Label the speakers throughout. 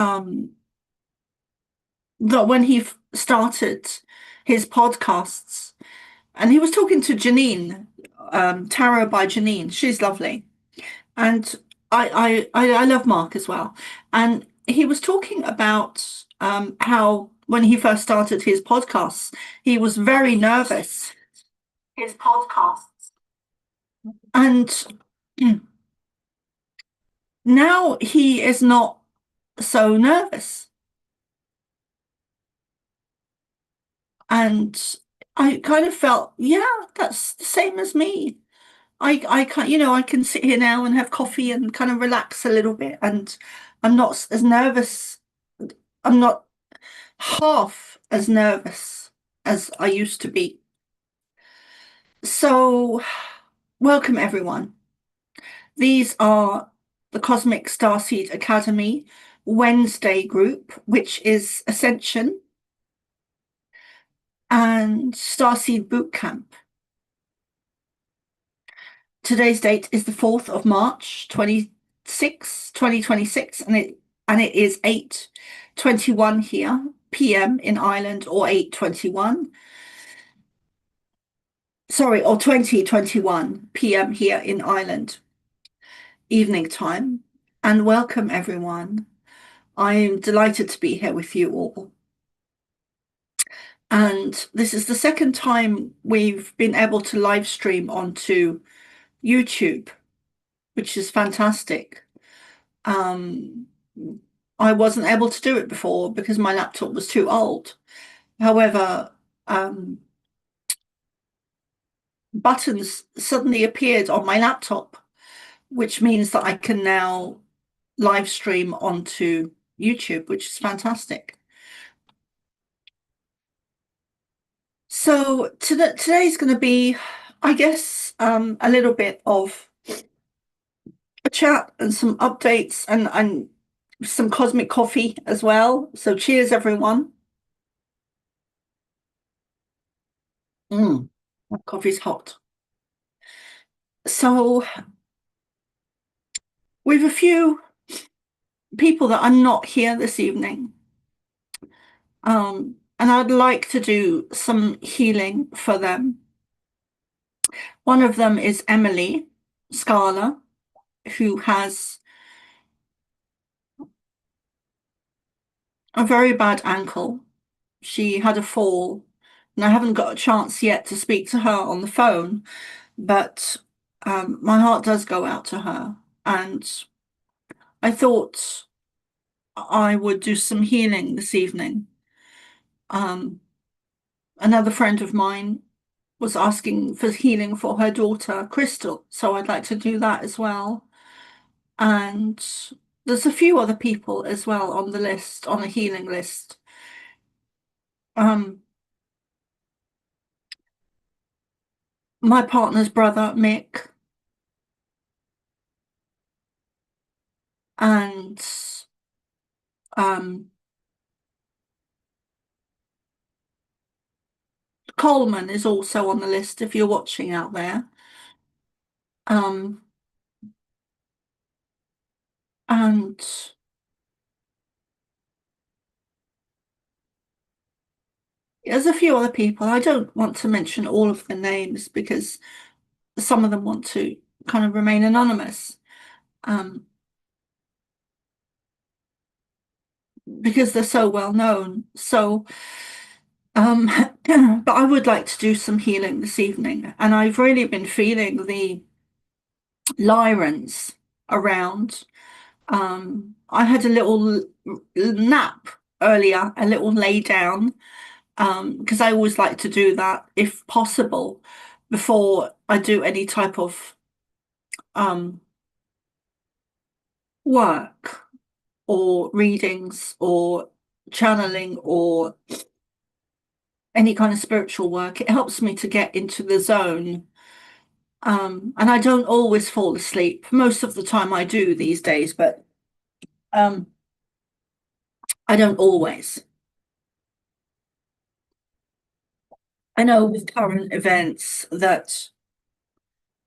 Speaker 1: um, that when he started his podcasts, and he was talking to Janine, Tarot by Janine. She's lovely, and I love Mark as well. And he was talking about how when he first started his podcasts, he was very nervous. His podcasts, and now he is not so nervous. And I kind of felt, yeah, that's the same as me. I can't, I can sit here now and have coffee and kind of relax a little bit, and I'm not as nervous. I'm not half as nervous as I used to be. So, welcome everyone. These are the Cosmic Starseed Academy Wednesday group, which is Ascension and Starseed Bootcamp. Today's date is the 4th of March, 2026, and it is 8:21 here, PM in Ireland, or 8:21. Sorry, or 20:21 PM here in Ireland, evening time. And welcome everyone. I'm delighted to be here with you all. And this is the second time we've been able to live stream onto YouTube, which is fantastic. Um, I wasn't able to do it before because my laptop was too old. However, buttons suddenly appeared on my laptop, which means that I can now live stream onto YouTube, which is fantastic. So today's going to be, I guess, a little bit of a chat and some updates and some cosmic coffee as well. So cheers, everyone. That coffee's hot. So we've a few people that are not here this evening. And I'd like to do some healing for them. One of them is Emily Scala, who has a very bad ankle. She had a fall, and I haven't got a chance yet to speak to her on the phone, but my heart does go out to her. And I thought I would do some healing this evening. Another friend of mine was asking for healing for her daughter, Crystal, so I'd like to do that as well. And there's a few other people as well on the list, on a healing list. My partner's brother, Mick, and um, Coleman is also on the list if you're watching out there. Um, and there's a few other people. I don't want to mention all of the names because some of them want to kind of remain anonymous. Because they're so well known. So, but I would like to do some healing this evening, and I've really been feeling the Lyrans around. I had a little nap earlier, a little lay down, because I always like to do that if possible before I do any type of um, work or readings or channeling or any kind of spiritual work. It helps me to get into the zone. And I don't always fall asleep. Most of the time I do these days, but um, I don't always. I know with current events that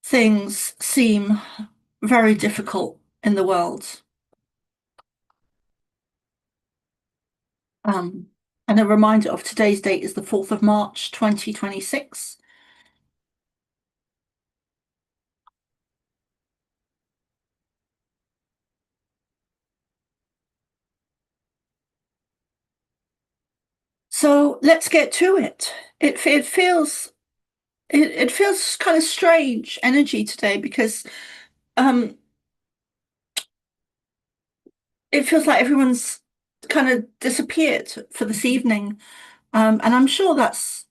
Speaker 1: things seem very difficult in the world. Um, and a reminder of today's date is the 4th of March, 2026. So let's get to it. It feels kind of strange energy today because um, it feels like everyone's kind of disappeared for this evening. And I'm sure that's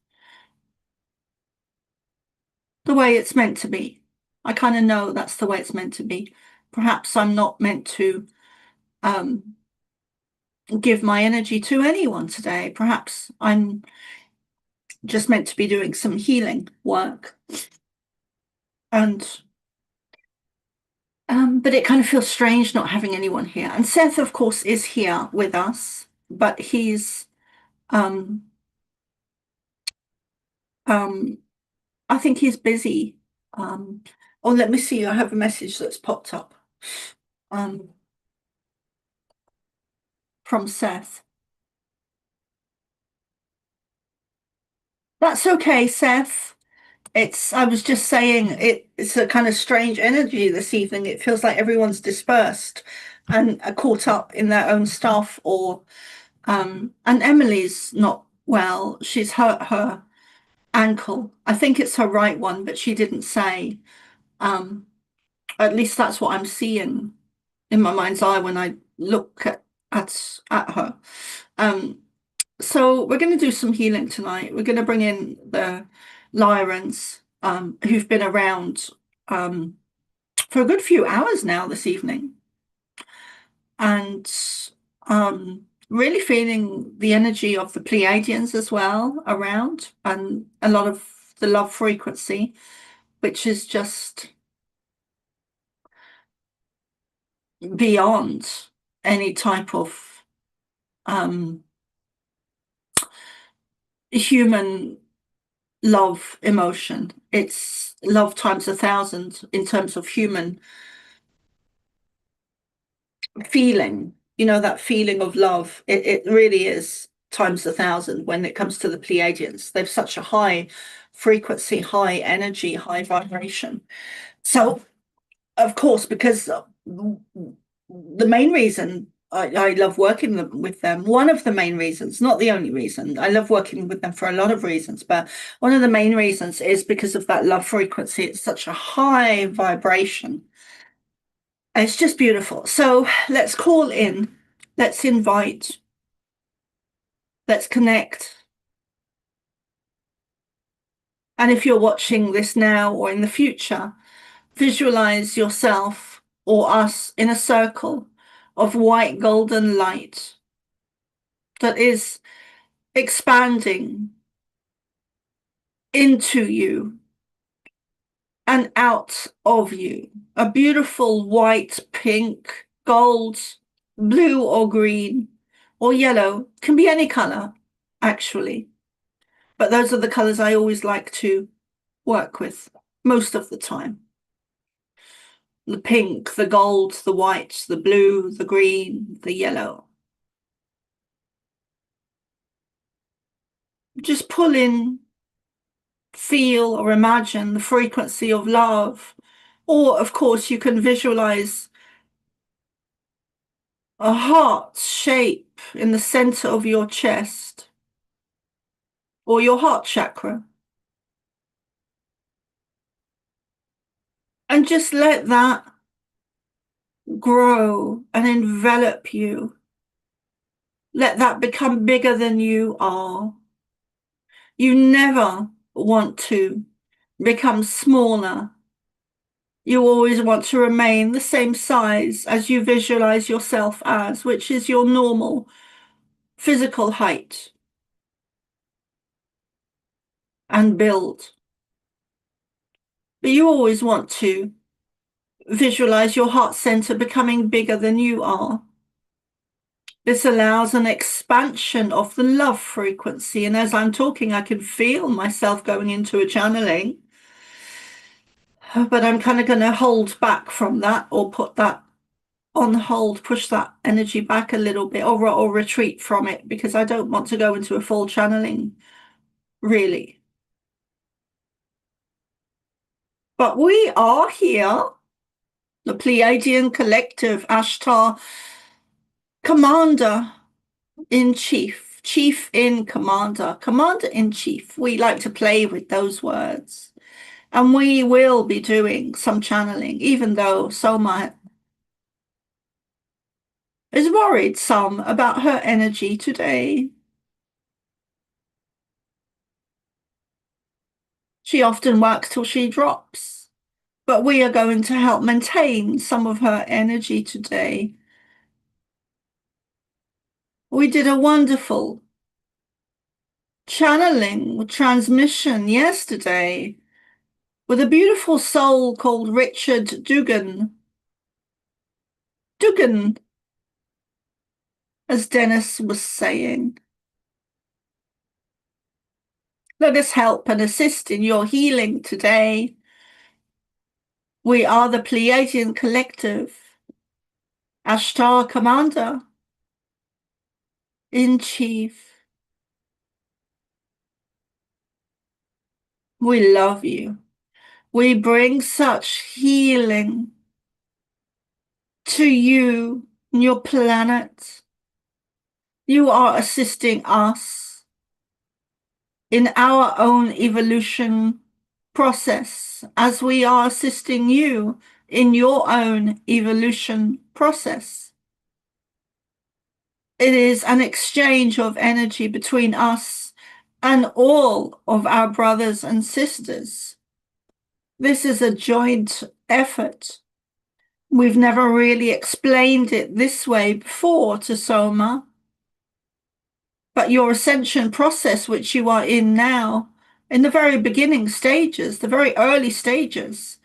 Speaker 1: the way it's meant to be. I kind of know that's the way it's meant to be. Perhaps I'm not meant to um, give my energy to anyone today. Perhaps I'm just meant to be doing some healing work. And but it kind of feels strange not having anyone here. And Seth, of course, is here with us, but he's um um I think he's busy. Um oh, let me see, I have a message that's popped up um from Seth. That's okay, Seth. I was just saying it's a kind of strange energy this evening. It feels like everyone's dispersed and are caught up in their own stuff or and Emily's not well. She's hurt her ankle. I think it's her right one, but she didn't say. Um, at least that's what I'm seeing in my mind's eye when I look at her. Um, so we're going to do some healing tonight. We're going to bring in the Lyrans, who've been around um, for a good few hours now this evening, and really feeling the energy of the Pleiadians as well around, and a lot of the love frequency, which is just beyond any type of um, human love emotion. It's love times 1,000 in terms of human feeling. You know, that feeling of love. It really is times 1,000 when it comes to the Pleiadians. They've such a high frequency, high energy, high vibration. So of course, because the main reason I love working with them, one of the main reasons, not the only reason, I love working with them for a lot of reasons, but one of the main reasons is because of that love frequency. It's such a high vibration. It's just beautiful. So let's call in, let's invite, let's connect. And if you're watching this now or in the future, visualize yourself or us in a circle of white golden light that is expanding into you and out of you. A beautiful white, pink, gold, blue or green or yellow, can be any color, actually. But those are the colors I always like to work with most of the time. The pink, the gold, the white, the blue, the green, the yellow. Just pull in, feel or imagine the frequency of love. Or, of course, you can visualize a heart shape in the center of your chest or your heart chakra. And just let that grow and envelop you. Let that become bigger than you are. You never want to become smaller. You always want to remain the same size as you visualize yourself as, which is your normal physical height and build. But you always want to visualize your heart center becoming bigger than you are. This allows an expansion of the love frequency. And as I'm talking, I can feel myself going into a channeling. But I'm kind of going to hold back from that or put that on hold, push that energy back a little bit, or retreat from it, because I don't want to go into a full channeling, really. But we are here, the Pleiadian Collective, Ashtar Commander in Chief, Chief in Commander, Commander in Chief. We like to play with those words. And we will be doing some channeling, even though Soma is worried some about her energy today. She often works till she drops, but we are going to help maintain some of her energy today. We did a wonderful channeling transmission yesterday with a beautiful soul called Richard Dugan. Dugan, as Dennis was saying. Let us help and assist in your healing today. We are the Pleiadian Collective, Ashtar Commander in Chief. We love you. We bring such healing to you and your planet. You are assisting us in our own evolution process as we are assisting you in your own evolution process. It is an exchange of energy between us and all of our brothers and sisters. This is a joint effort. We've never really explained it this way before to Soma. But your ascension process, which you are in now, in the very beginning stages, the very early stages,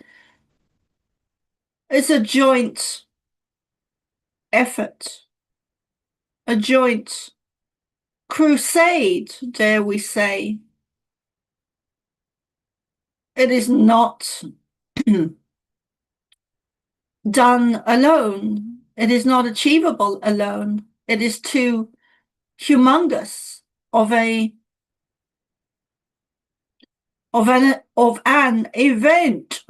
Speaker 1: is a joint effort, a joint crusade, dare we say. It is not done alone. It is not achievable alone. It is too humongous of an event.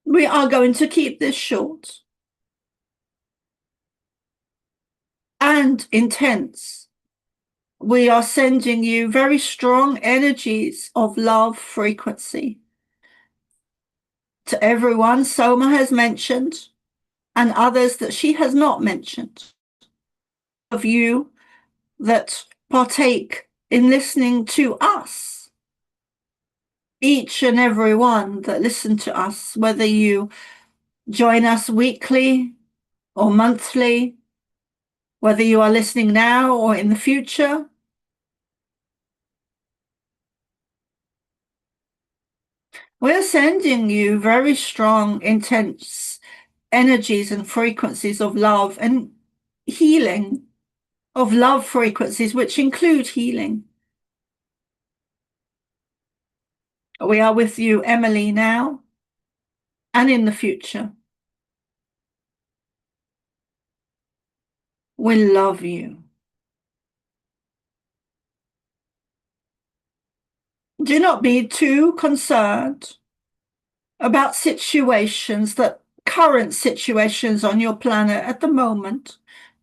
Speaker 1: We are going to keep this short and intense. We are sending you very strong energies of love frequency to everyone Soma has mentioned and others that she has not mentioned. Of you that partake in listening to us, each and every one that listen to us, whether you join us weekly or monthly, whether you are listening now or in the future. We're sending you very strong, intense energies and frequencies of love and healing, of love frequencies, which include healing. We are with you, Emily, now and in the future. We love you. Do not be too concerned about current situations on your planet at the moment.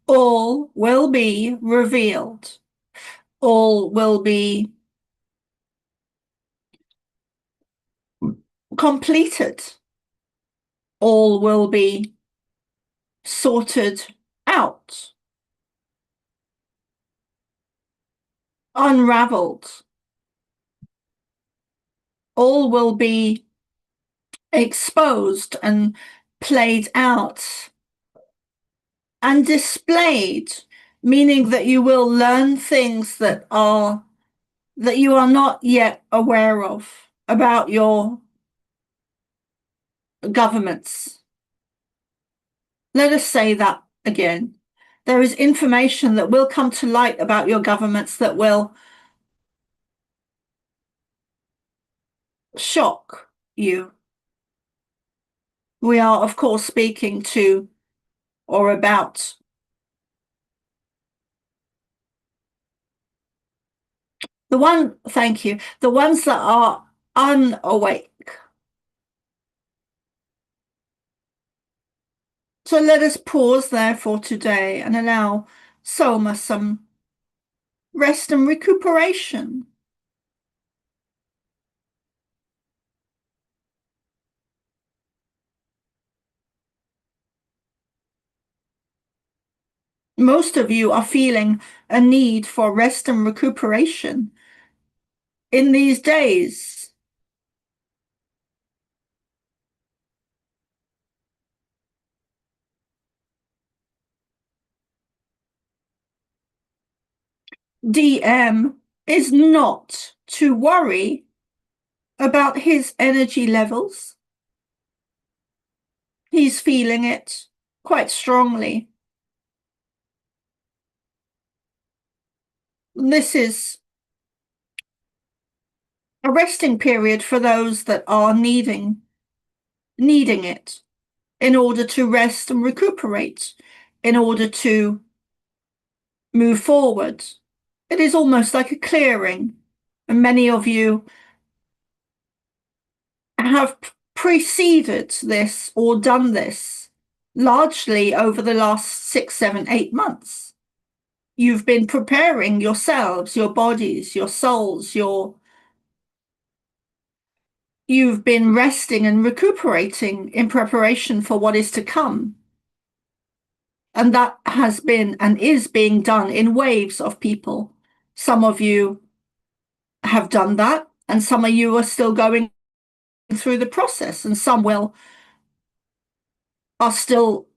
Speaker 1: All will be revealed. All will be completed. All will be sorted out, unraveled. All will be exposed and played out and displayed, meaning that you will learn things that you are not yet aware of about your governments. Let us say that again. There is information that will come to light about your governments that will shock you. We are, of course, speaking to or about thank you, the ones that are unawake. So let us pause there for today and allow Soma some rest and recuperation. Most of you are feeling a need for rest and recuperation in these days. DM is not to worry about his energy levels. He's feeling it quite strongly. This is a resting period for those that are needing it in order to rest and recuperate, in order to move forward. It is almost like a clearing, and many of you have preceded this or done this largely over the last 6, 7, 8 months. You've been preparing yourselves, your bodies, your souls, you've been resting and recuperating in preparation for what is to come. And that has been and is being done in waves of people. Some of you have done that, and some of you are still going through the process, and some are still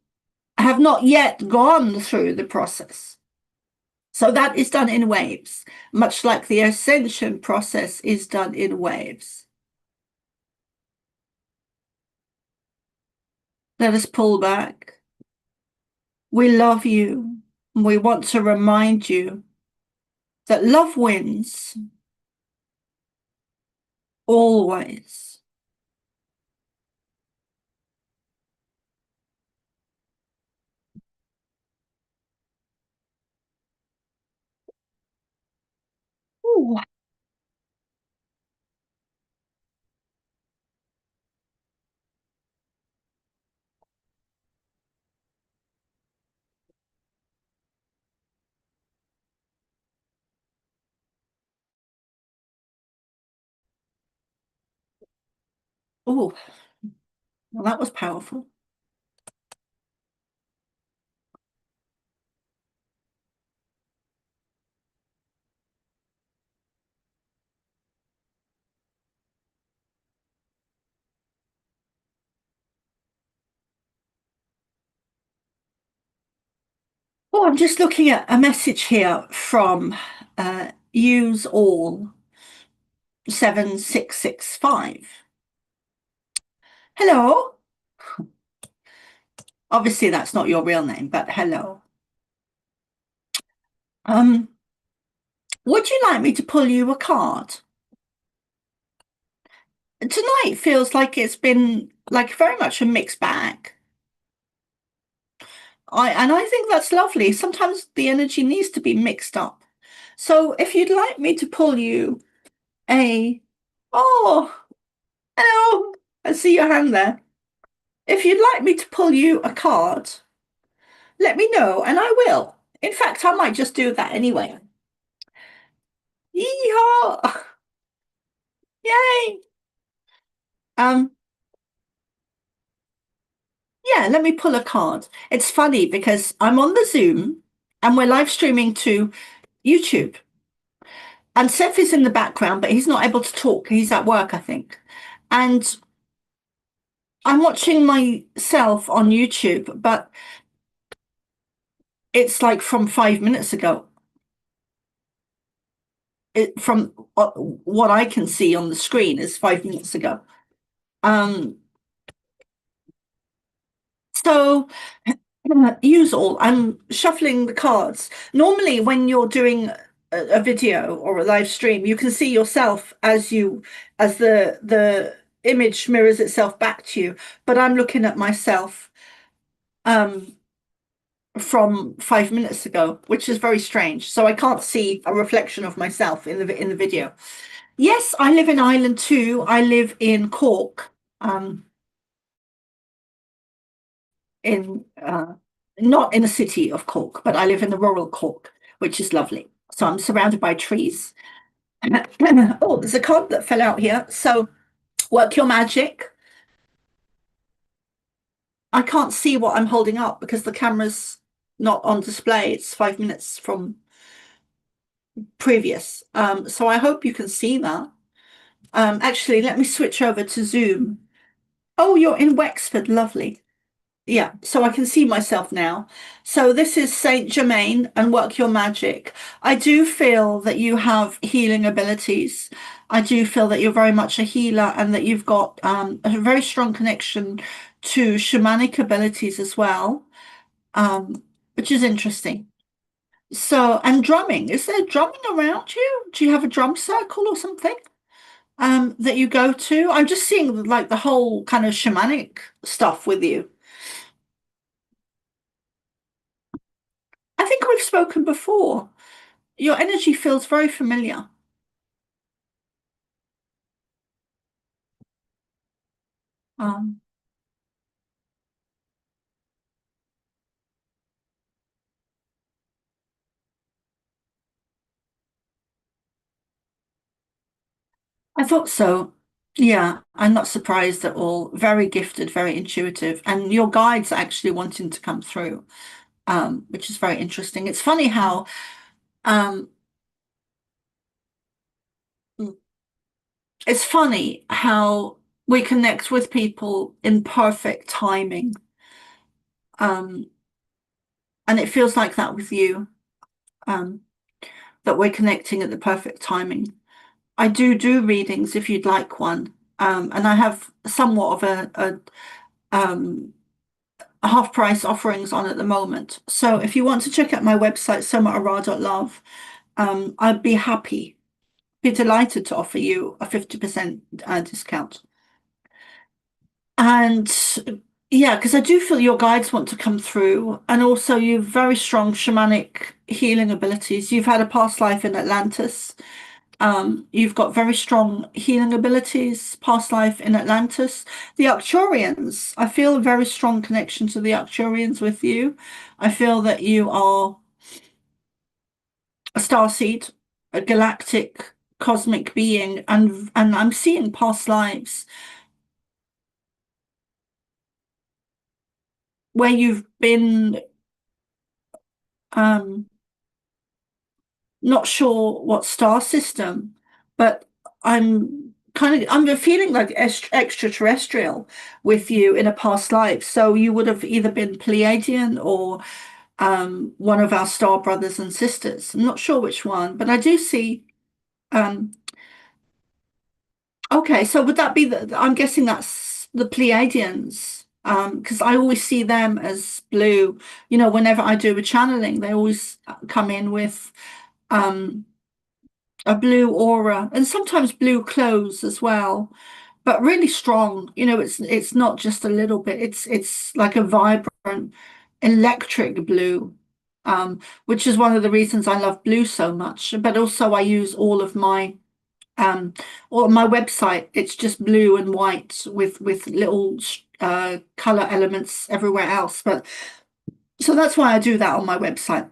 Speaker 1: have not yet gone through the process. So that is done in waves, much like the ascension process is done in waves. Let us pull back. We love you. And we want to remind you that love wins always. Ooh. Ooh. Well, that was powerful. Oh, I'm just looking at a message here from Use All 7665. Hello. Obviously, that's not your real name, but hello. Um, would you like me to pull you a card? Tonight feels like it's been like very much a mixed bag. I think that's lovely. Sometimes the energy needs to be mixed up. So if you'd like me to pull you a oh, hello, I see your hand there. If you'd like me to pull you a card, let me know and I will. In fact, I might just do that anyway. Yeehaw! Yay! Um, yeah, let me pull a card. It's funny because I'm on the Zoom and we're live streaming to YouTube. And Seth is in the background, but he's not able to talk. He's at work, I think. And I'm watching myself on YouTube, but it's like from 5 minutes ago. From what I can see on the screen is 5 minutes ago. So use all. I'm shuffling the cards. Normally, when you're doing a video or a live stream, you can see yourself as the image mirrors itself back to you. But I'm looking at myself um, from 5 minutes ago, which is very strange. So I can't see a reflection of myself in the video. Yes, I live in Ireland too. I live in Cork, um, in not in the city of Cork, but I live in the rural Cork, which is lovely. So I'm surrounded by trees. Oh, there's a card that fell out here. So work your magic. I can't see what I'm holding up because the camera's not on display. It's 5 minutes from previous. So I hope you can see that. Actually, let me switch over to Zoom. Oh, you're in Wexford. Lovely. Yeah, so I can see myself now. So this is Saint Germain and Work Your Magic. I do feel that you have healing abilities. I do feel that you're very much a healer and that you've got a very strong connection to shamanic abilities as well, which is interesting. So, and drumming. Is there drumming around you? Do you have a drum circle or something that you go to? I'm just seeing like the whole kind of shamanic stuff with you. I think we've spoken before. Your energy feels very familiar. Um, I thought so. Yeah, I'm not surprised at all. Very gifted, very intuitive, and your guides are actually wanting to come through, which is very interesting. It's funny how um, we connect with people in perfect timing, um, and it feels like that with you, um, that we're connecting at the perfect timing. I do readings if you'd like one. And I have somewhat of um, a half price offerings on at the moment. So if you want to check out my website, somaara.love, I'd be happy, be delighted to offer you a 50% discount. And yeah, because I do feel your guides want to come through, and also you've very strong shamanic healing abilities. You've had a past life in Atlantis. You've got very strong healing abilities, past life in Atlantis. The Arcturians, I feel a very strong connection to the Arcturians with you. I feel that you are a starseed, a galactic cosmic being, and I'm seeing past lives where you've been um not sure what star system, but I'm feeling like extraterrestrial with you in a past life. So you would have either been Pleiadian or one of our star brothers and sisters. I'm not sure which one, but I do see. Um, okay, so would that be I'm guessing that's the Pleiadians. Because I always see them as blue. You know, whenever I do a channeling, they always come in with um a blue aura and sometimes blue clothes as well, but really strong. You know, it's not just a little bit, it's like a vibrant electric blue, which is one of the reasons I love blue so much. But also I use um all of my website, it's just blue and white with little color elements everywhere else. But so that's why I do that on my website.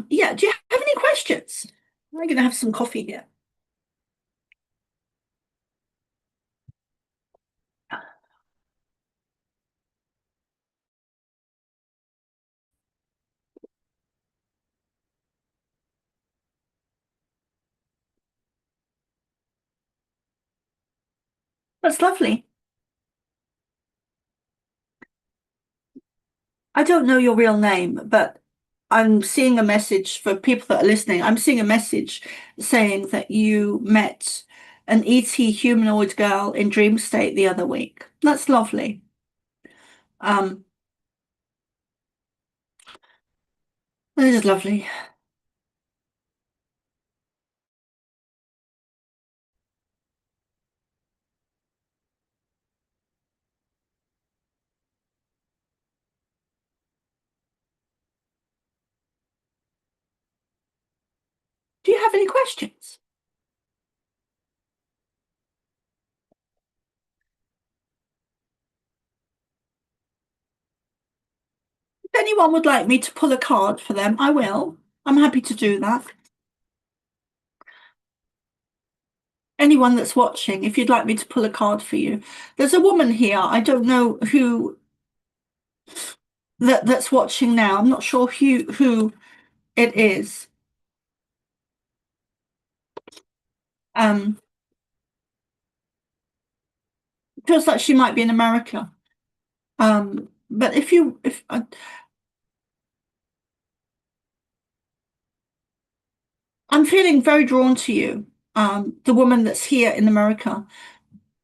Speaker 1: Yeah, do you have any questions? I'm gonna have some coffee here. That's lovely. I don't know your real name, but I'm seeing a message for people that are listening. I'm seeing a message saying that you met an ET humanoid girl in dream state the other week. That's lovely. Um, that is lovely. have any questions? If anyone would like me to pull a card for them, I will. I'm happy to do that. Anyone that's watching, if you'd like me to pull a card for you. There's a woman here. I don't know who that's watching now. I'm not sure who it is. Um, Feels like she might be in America. But if I'm feeling very drawn to you, the woman that's here in America.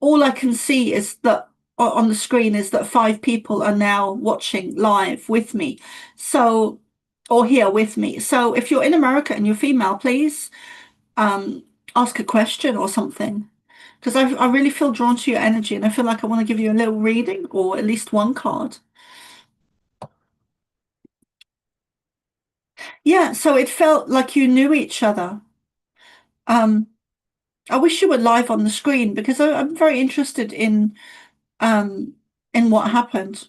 Speaker 1: All I can see is that on the screen is that five people are now watching live with me. So, or here with me. So if you're in America and you're female, please um, ask a question or something. Because I really feel drawn to your energy and I feel like I want to give you a little reading or at least one card. Yeah, so it felt like you knew each other. Um, I wish you were live on the screen because I'm very interested in what happened.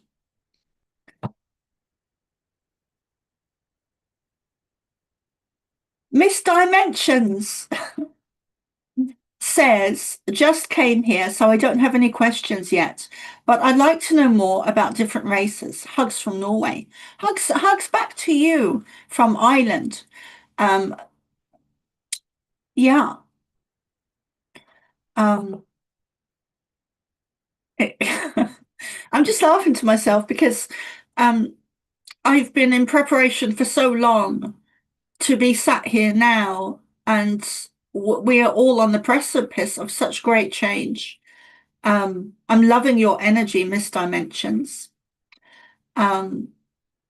Speaker 1: Miss Dimensions says, just came here, so I don't have any questions yet, but I'd like to know more about different races. Hugs from Norway. Hugs back to you from Ireland. Um, yeah. Um, I'm just laughing to myself because um, I've been in preparation for so long to be sat here now, and we are all on the precipice of such great change. I'm loving your energy, Miss Dimensions. Um,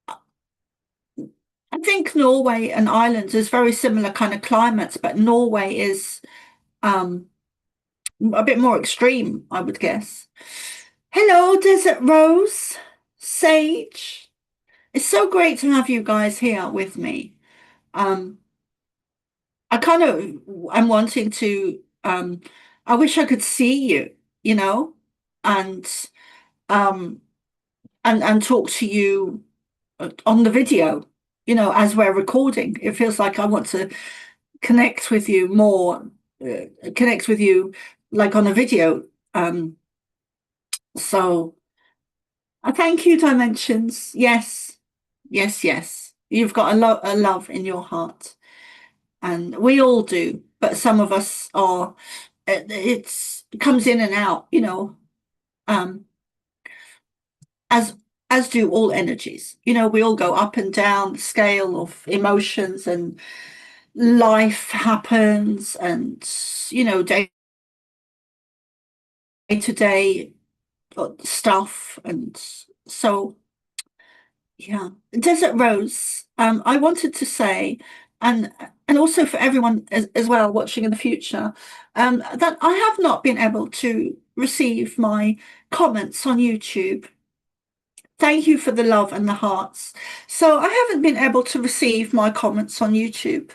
Speaker 1: I think Norway and Ireland is very similar kind of climates, but Norway is um, a bit more extreme, I would guess. Hello, Desert Rose, Sage. It's so great to have you guys here with me. Um, I kind of am wanting to, I wish I could see you, you know, and um, and talk to you on the video, as we're recording. It feels like I want to connect with you more, connect with you like on a video. So thank you, Dimensions. Yes, yes, yes. You've got a love in your heart, and we all do. But some of us are. It comes in and out, um, as as do all energies. We all go up and down the scale of emotions, and life happens, and day to day stuff, and so yeah. Desert Rose, I wanted to say, and also for everyone as well watching in the future, that I have not been able to receive my comments on YouTube. Thank you for the love and the hearts. So I haven't been able to receive my comments on YouTube.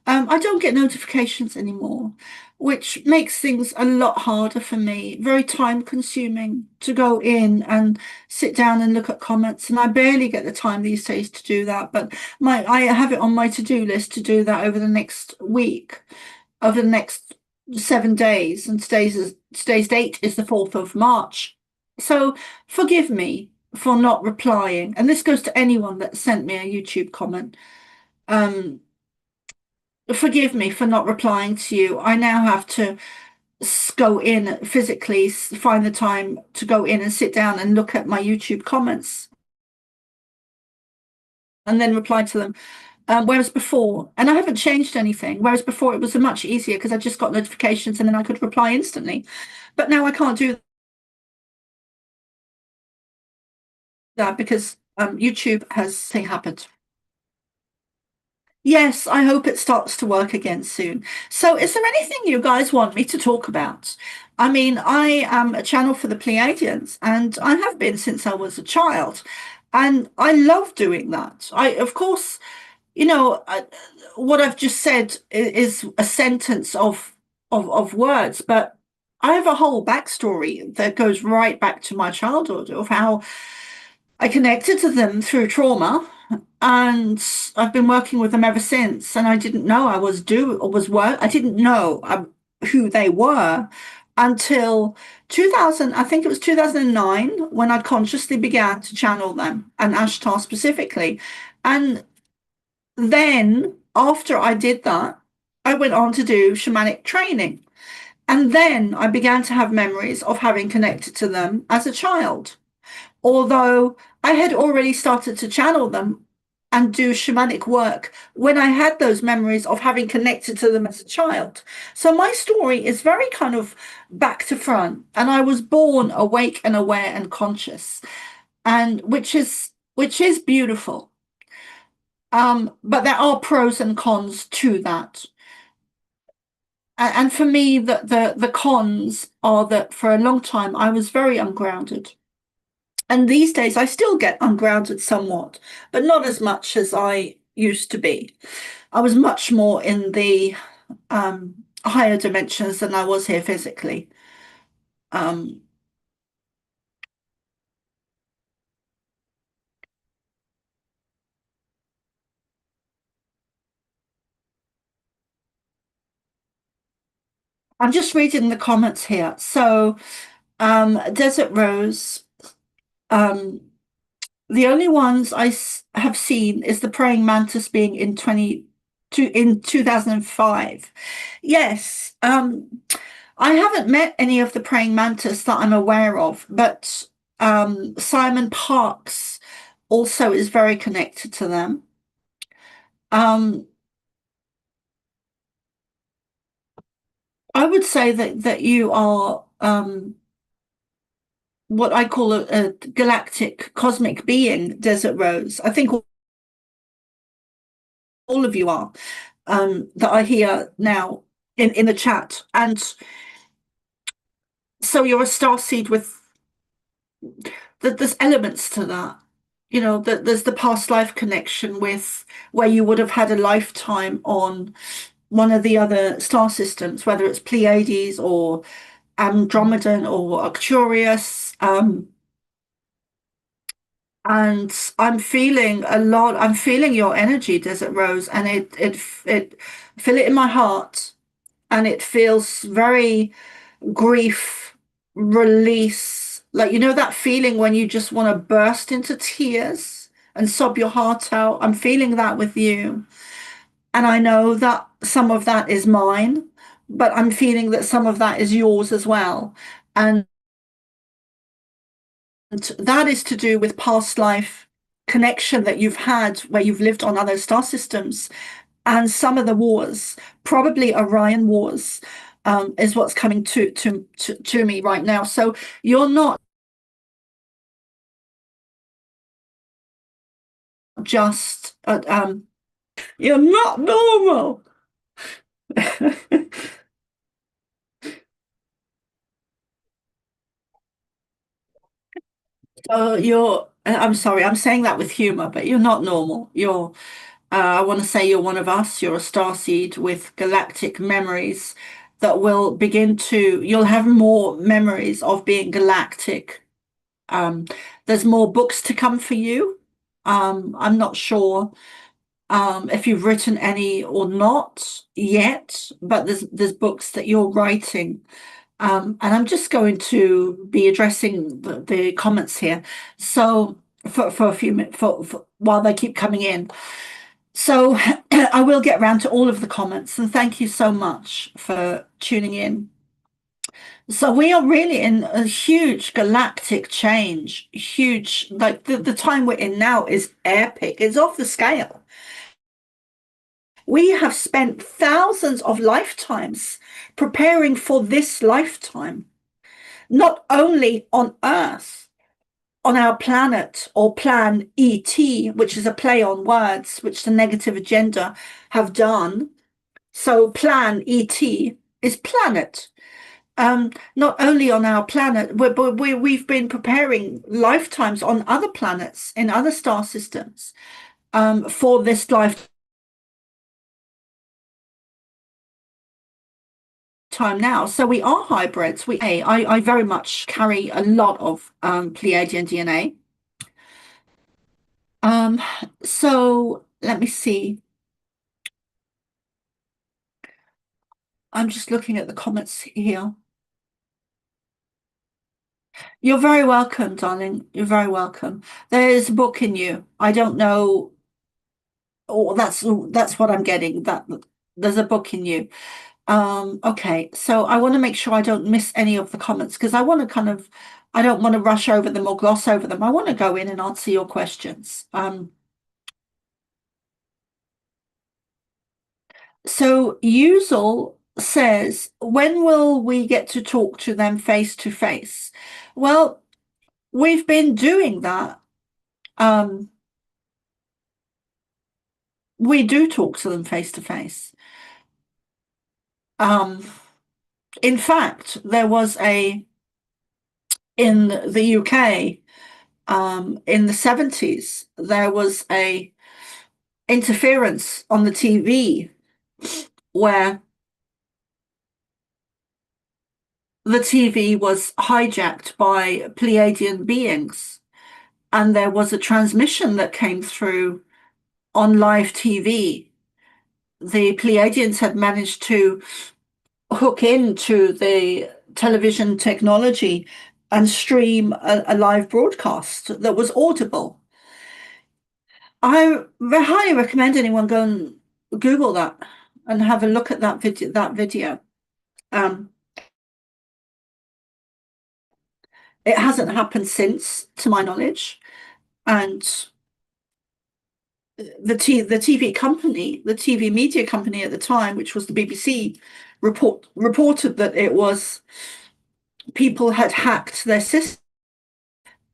Speaker 1: I don't get notifications anymore, which makes things a lot harder for me, very time consuming to go in and sit down and look at comments. And I barely get the time these days to do that. But I have it on my to-do list to do that over the next week, over the next 7 days. And today's date is the 4th of March. So forgive me for not replying. And this goes to anyone that sent me a YouTube comment. Um, Forgive me for not replying to you. I now have to go in physically, find the time to go in and sit down and look at my YouTube comments and then reply to them. Whereas before, and I haven't changed anything, whereas before it was much easier because I just got notifications and then I could reply instantly. But now I can't do that because YouTube has thing happened. Yes, I hope it starts to work again soon. So, is there anything you guys want me to talk about? I mean, I am a channel for the Pleiadians, and I have been since I was a child, and I love doing that. Of course, you know, what I've just said is a sentence of words, but I have a whole backstory that goes right back to my childhood of how I connected to them through trauma, and I've been working with them ever since. And I didn't know I was do or was work. I didn't know who they were until 2000. I think it was 2009 when I consciously began to channel them and Ashtar specifically. And then after I did that, I went on to do shamanic training. And then I began to have memories of having connected to them as a child, although I had already started to channel them and do shamanic work when I had those memories of having connected to them as a child. So my story is very kind of back to front, and I was born awake and aware and conscious, and which is beautiful. But there are pros and cons to that. And for me, the cons are that for a long time I was very ungrounded. And these days I still get ungrounded somewhat, but not as much as I used to be. I was much more in the higher dimensions than I was here physically. Um, I'm just reading the comments here. So, Desert Rose, um, the only ones have seen is the praying mantis being in 2005. Yes, I haven't met any of the praying mantis that I'm aware of, but Simon Parks also is very connected to them. Um, I would say that you are what I call a galactic cosmic being, Desert Rose. I think all of you are that are here now in the chat. And so you're a star seed with there's elements to that. You know, that there's the past life connection with where you would have had a lifetime on one of the other star systems, whether it's Pleiades or Andromedan or Arcturus. And I'm feeling your energy, Desert Rose, and it feel it in my heart, and it feels very grief, release, like you know that feeling when you just want to burst into tears and sob your heart out. I'm feeling that with you, and I know that some of that is mine, but I'm feeling that some of that is yours as well. And that is to do with past life connection that you've had where you've lived on other star systems, and some of the wars, probably Orion wars, is what's coming to me right now. So you're not just you're not normal. So I'm sorry, I'm saying that with humor, but you're not normal. I want to say you're one of us. You're a starseed with galactic memories that will you'll have more memories of being galactic. Um, there's more books to come for you. I'm not sure if you've written any or not yet, but there's books that you're writing. And I'm just going to be addressing the comments here. So for a few minutes, while they keep coming in. So I will get around to all of the comments, and thank you so much for tuning in. So we are really in a huge galactic change, huge, like the time we're in now is epic. It's off the scale. We have spent thousands of lifetimes preparing for this lifetime, not only on Earth, on our planet or plan ET, which is a play on words, which the negative agenda have done. So plan ET is planet. Not only on our planet, but we've been preparing lifetimes on other planets in other star systems for this lifetime lifetime now. So we are hybrids. I very much carry a lot of Pleiadian DNA. Um, so let me see. I'm just looking at the comments here. You're very welcome, darling. You're very welcome. There is a book in you. I don't know. Oh, that's what I'm getting. That there's a book in you. Okay, so I want to make sure I don't miss any of the comments because I want to I don't want to rush over them or gloss over them. I want to go in and answer your questions. So Usual says, when will we get to talk to them face to face? Well, we've been doing that. Um, we do talk to them face to face. Um, in fact, there was in the UK, in the 70s, there was a interference on the TV where the TV was hijacked by Pleiadian beings, and there was a transmission that came through on live TV. The Pleiadians had managed to hook into the television technology and stream a live broadcast that was audible. I highly recommend anyone go and Google that and have a look at that video. Um, it hasn't happened since, to my knowledge, and the TV company, the TV media company at the time, which was the BBC, reported that it was people had hacked their system,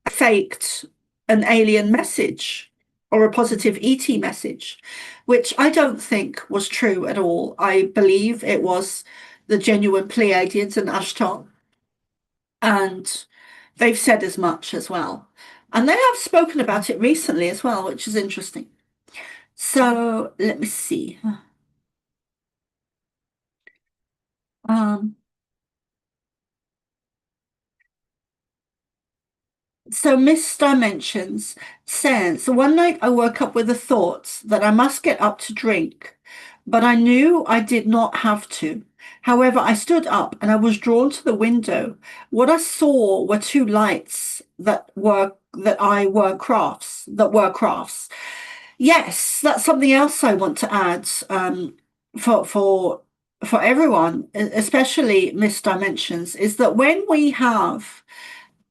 Speaker 1: faked an alien message or a positive ET message, which I don't think was true at all. I believe it was the genuine Pleiadians and Ashtar, and they've said as much as well. And they have spoken about it recently as well, which is interesting. So let me see. Um, So Miss Dimensions says, one night I woke up with the thoughts that I must get up to drink, but I knew I did not have to. However, I stood up and I was drawn to the window. What I saw were two lights that were crafts. Yes, that's something else I want to add for for everyone, especially Miss Dimensions, is that when we have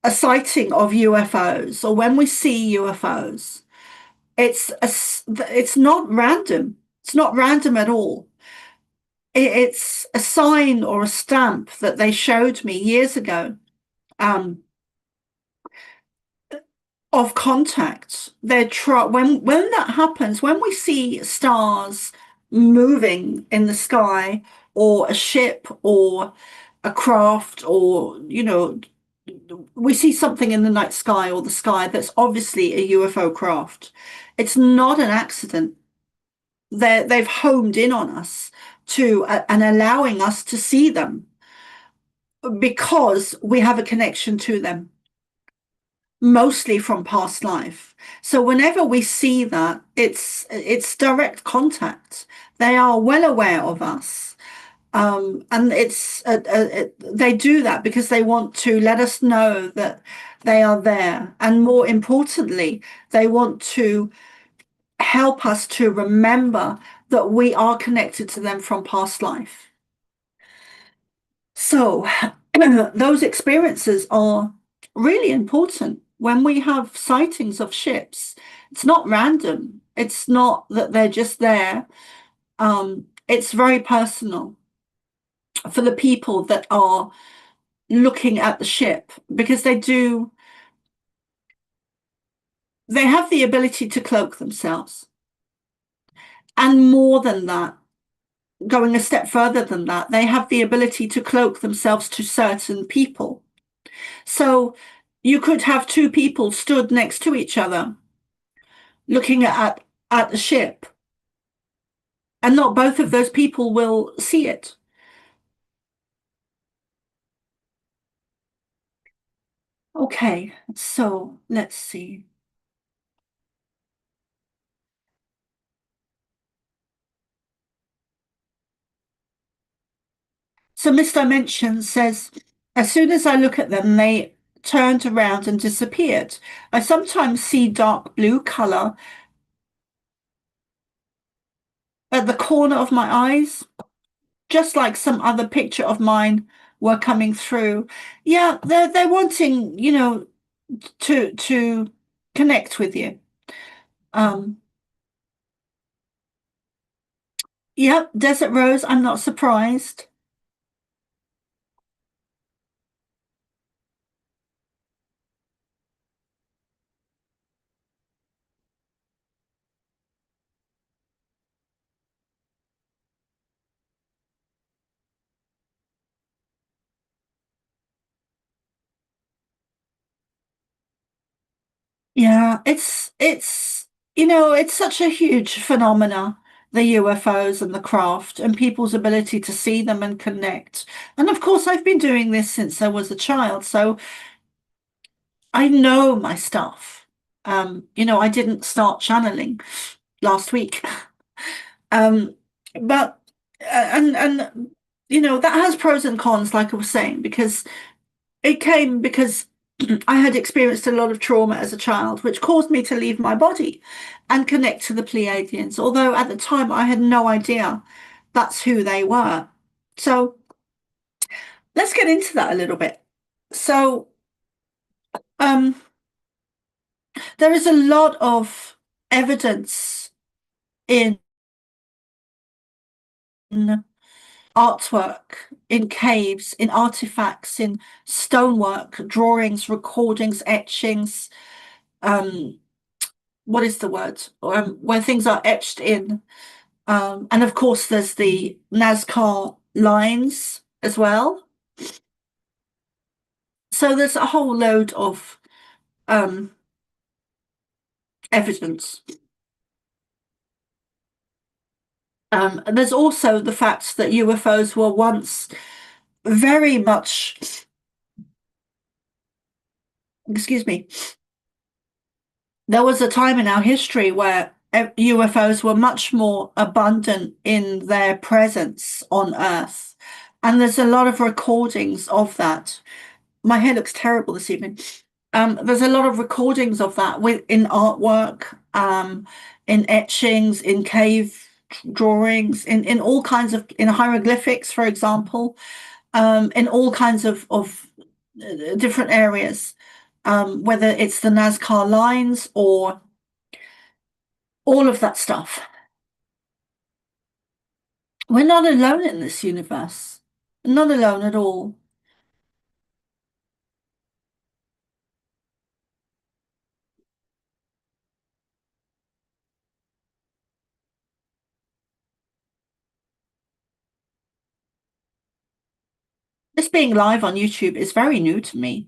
Speaker 1: a sighting of UFOs or when we see UFOs, it's not random. It's not random at all. It's a sign or a stamp that they showed me years ago, um, of contact. When that happens, when we see stars moving in the sky, or a ship, or a craft, or we see something in the night sky or the sky that's obviously a UFO craft. It's not an accident. They've homed in on us and allowing us to see them because we have a connection to them, mostly from past life. So whenever we see that, it's direct contact. They are well aware of us. And they do that because they want to let us know that they are there. And more importantly, they want to help us to remember that we are connected to them from past life. So those experiences are really important when we have sightings of ships. It's not random. It's not that they're just there. It's very personal for the people that are looking at the ship because they have the ability to cloak themselves. And more than that, going a step further than that, they have the ability to cloak themselves to certain people. So you could have two people stood next to each other looking at the ship, and not both of those people will see it. Okay, so let's see. So Miss Dimension says, as soon as I look at them, they turned around and disappeared. I sometimes see dark blue color at the corner of my eyes, just like some other picture of mine were coming through. Yeah, they're wanting, to connect with you. Um, yeah, Desert Rose, I'm not surprised. Yeah, it's such a huge phenomena, the UFOs and the craft and people's ability to see them and connect. And of course, I've been doing this since I was a child, so I know my stuff. I didn't start channeling last week. Um, but that has pros and cons, like I was saying, because it came because I had experienced a lot of trauma as a child, which caused me to leave my body and connect to the Pleiadians, although at the time I had no idea that's who they were. So let's get into that a little bit. So um, there is a lot of evidence in artwork, in caves, in artifacts, in stonework, drawings, recordings, etchings, um, what is the word? Where things are etched in. And of course, there's the NASCAR lines as well. So there's a whole load of um, evidence. And there's also the fact that UFOs were once very much, excuse me, there was a time in our history where UFOs were much more abundant in their presence on Earth. And there's a lot of recordings of that. My hair looks terrible this evening. There's a lot of recordings of that in artwork, in etchings, in cave drawings, in all kinds of in hieroglyphics, for example, in all kinds of different areas, whether it's the Nazca lines or all of that stuff. We're not alone in this universe, not alone at all. This being live on YouTube is very new to me.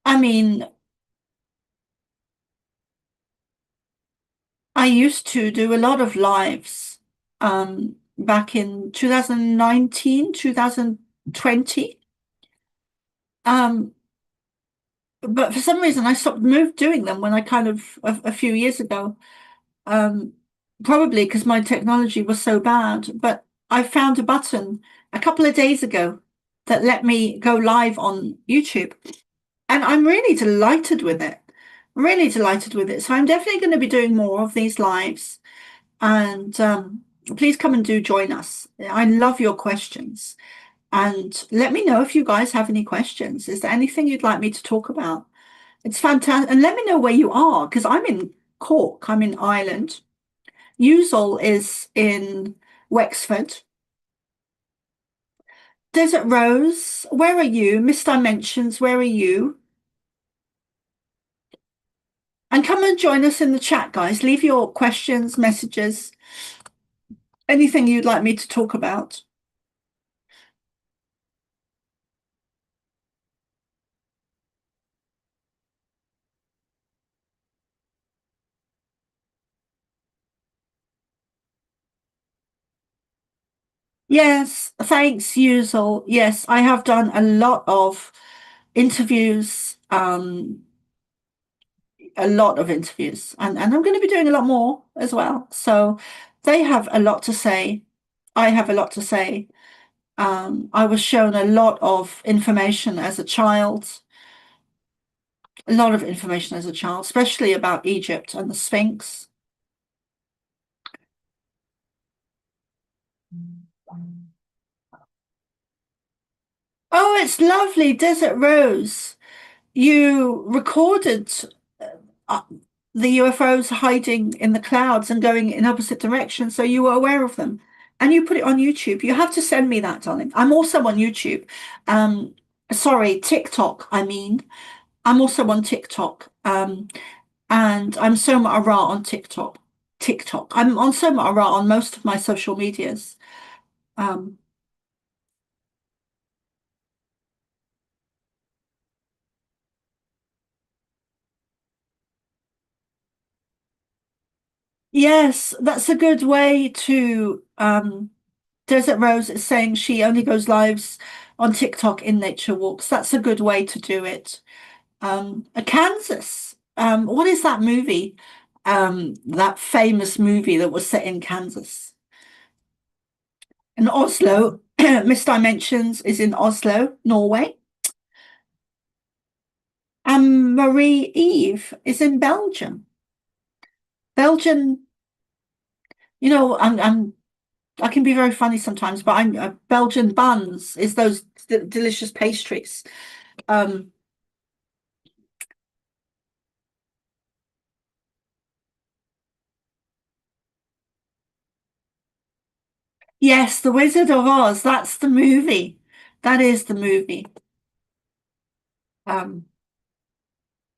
Speaker 1: I mean, I used to do a lot of lives back in 2019, 2020. Um, but for some reason, I stopped doing them when I kind of a few years ago. Um, Probably because my technology was so bad. But I found a button a couple of days ago that let me go live on YouTube. And I'm really delighted with it. Really delighted with it. So I'm definitely going to be doing more of these lives. And please come and do join us. I love your questions. And let me know if you guys have any questions. Is there anything you'd like me to talk about? It's fantastic. And let me know where you are, because I'm in Cork, I'm in Ireland. Usal is in Wexford. Desert Rose, where are you? Miss Dimensions, where are you? And come and join us in the chat, guys. Leave your questions, messages, anything you'd like me to talk about. Yes, Thanks, Yusel. Yes, I have done a lot of interviews, and I'm going to be doing a lot more as well. So they have a lot to say. I have a lot to say. I was shown a lot of information as a child, a lot of information as a child, especially about Egypt and the Sphinx. Oh, it's lovely, Desert Rose. You recorded uh, the UFOs hiding in the clouds and going in opposite directions, so you were aware of them. And you put it on YouTube. You have to send me that, darling. I'm also on YouTube. Um, sorry, TikTok, I mean. I'm also on TikTok. And I'm Soma Ara on TikTok. TikTok. I'm on Soma Ara on most of my social medias. Um, yes, that's a good way to Desert Rose is saying she only goes lives on TikTok in nature walks. That's a good way to do it. Kansas. What is that movie? That famous movie that was set in Kansas. In Oslo. Miss Dimensions is in Oslo, Norway. And Marie Eve is in Belgium. Belgian, I can be very funny sometimes, but I'm Belgian buns is those delicious pastries. Um, yes, The Wizard of Oz. That's the movie. That is the movie. Um,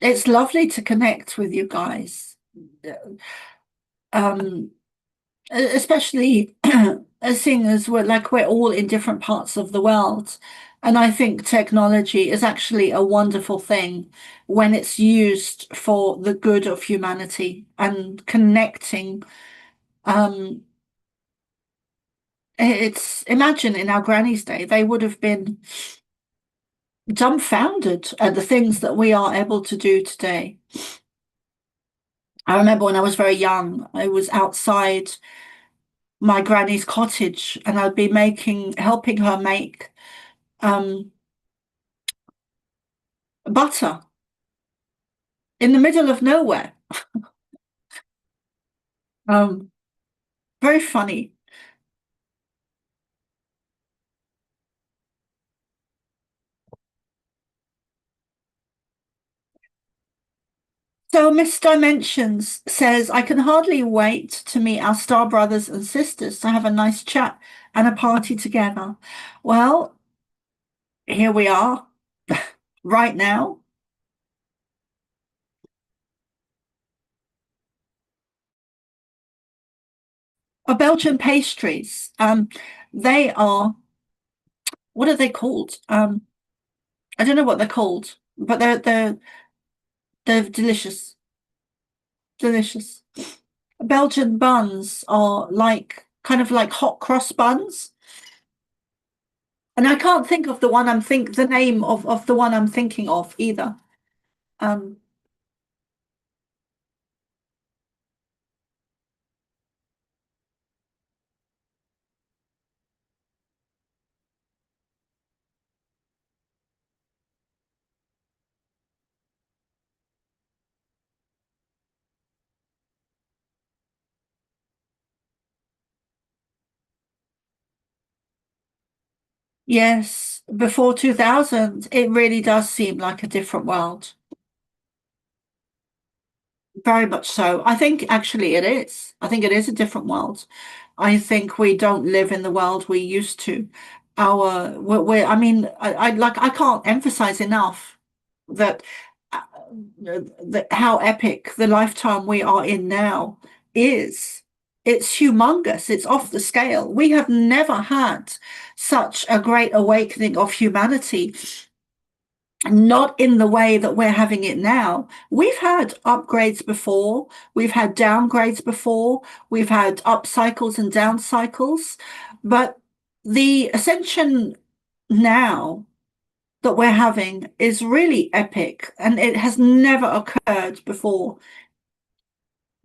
Speaker 1: it's lovely to connect with you guys. Um, especially seeing as we're all in different parts of the world. And I think technology is actually a wonderful thing when it's used for the good of humanity and connecting. Um, it's imagine in our granny's day, they would have been dumbfounded at the things that we are able to do today. I remember when I was very young, I was outside my granny's cottage and I'd be helping her make um, butter in the middle of nowhere. Um, very funny. So Miss Dimensions says, I can hardly wait to meet our star brothers and sisters to have a nice chat and a party together. Well, here we are right now. Belgian pastries. They are, what are they called? I don't know what they're called, but they're delicious. Delicious. Belgian buns are like kind of like hot cross buns. And I can't think of the name of the one I'm thinking of either. Um, yes, before 2000, it really does seem like a different world. Very much so. I think actually it is. I think it is a different world. I think we don't live in the world we used to. I mean, I can't emphasize enough that, uh, that how epic the lifetime we are in now is. It's humongous. It's off the scale. We have never had such a great awakening of humanity, not in the way that we're having it now. We've had upgrades before, we've had downgrades before, we've had up cycles and down cycles, but the ascension now that we're having is really epic, and it has never occurred before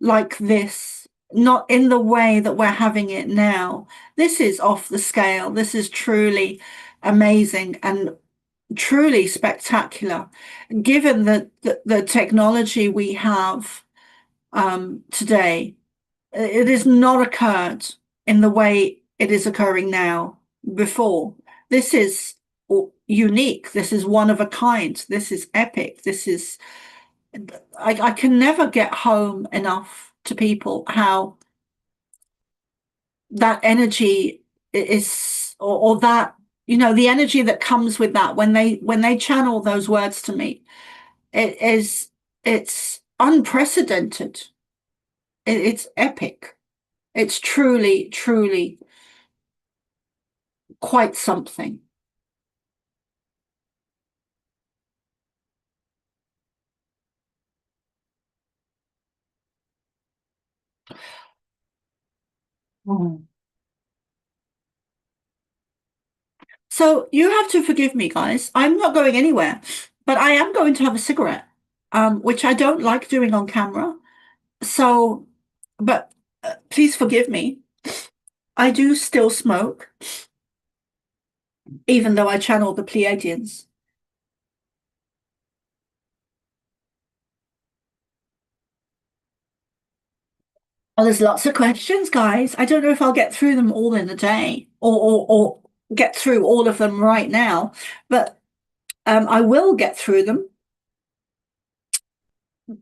Speaker 1: like this, not in the way that we're having it now. This is off the scale. This is truly amazing and truly spectacular, given the technology we have today. It has not occurred in the way it is occurring now before. This is unique. This is one of a kind. This is epic. This is, I can never get home enough to people how that energy is, or that, the energy that comes with that when they channel those words to me, it is, it's unprecedented. It's epic. It's truly, truly quite something. Mm. So you have to forgive me, guys. I'm not going anywhere, but I am going to have a cigarette, which I don't like doing on camera. So, but please forgive me. I do still smoke, even though I channel the Pleiadians. Oh, there's lots of questions, guys. I don't know if I'll get through them all in a day, or get through all of them right now, but I will get through them.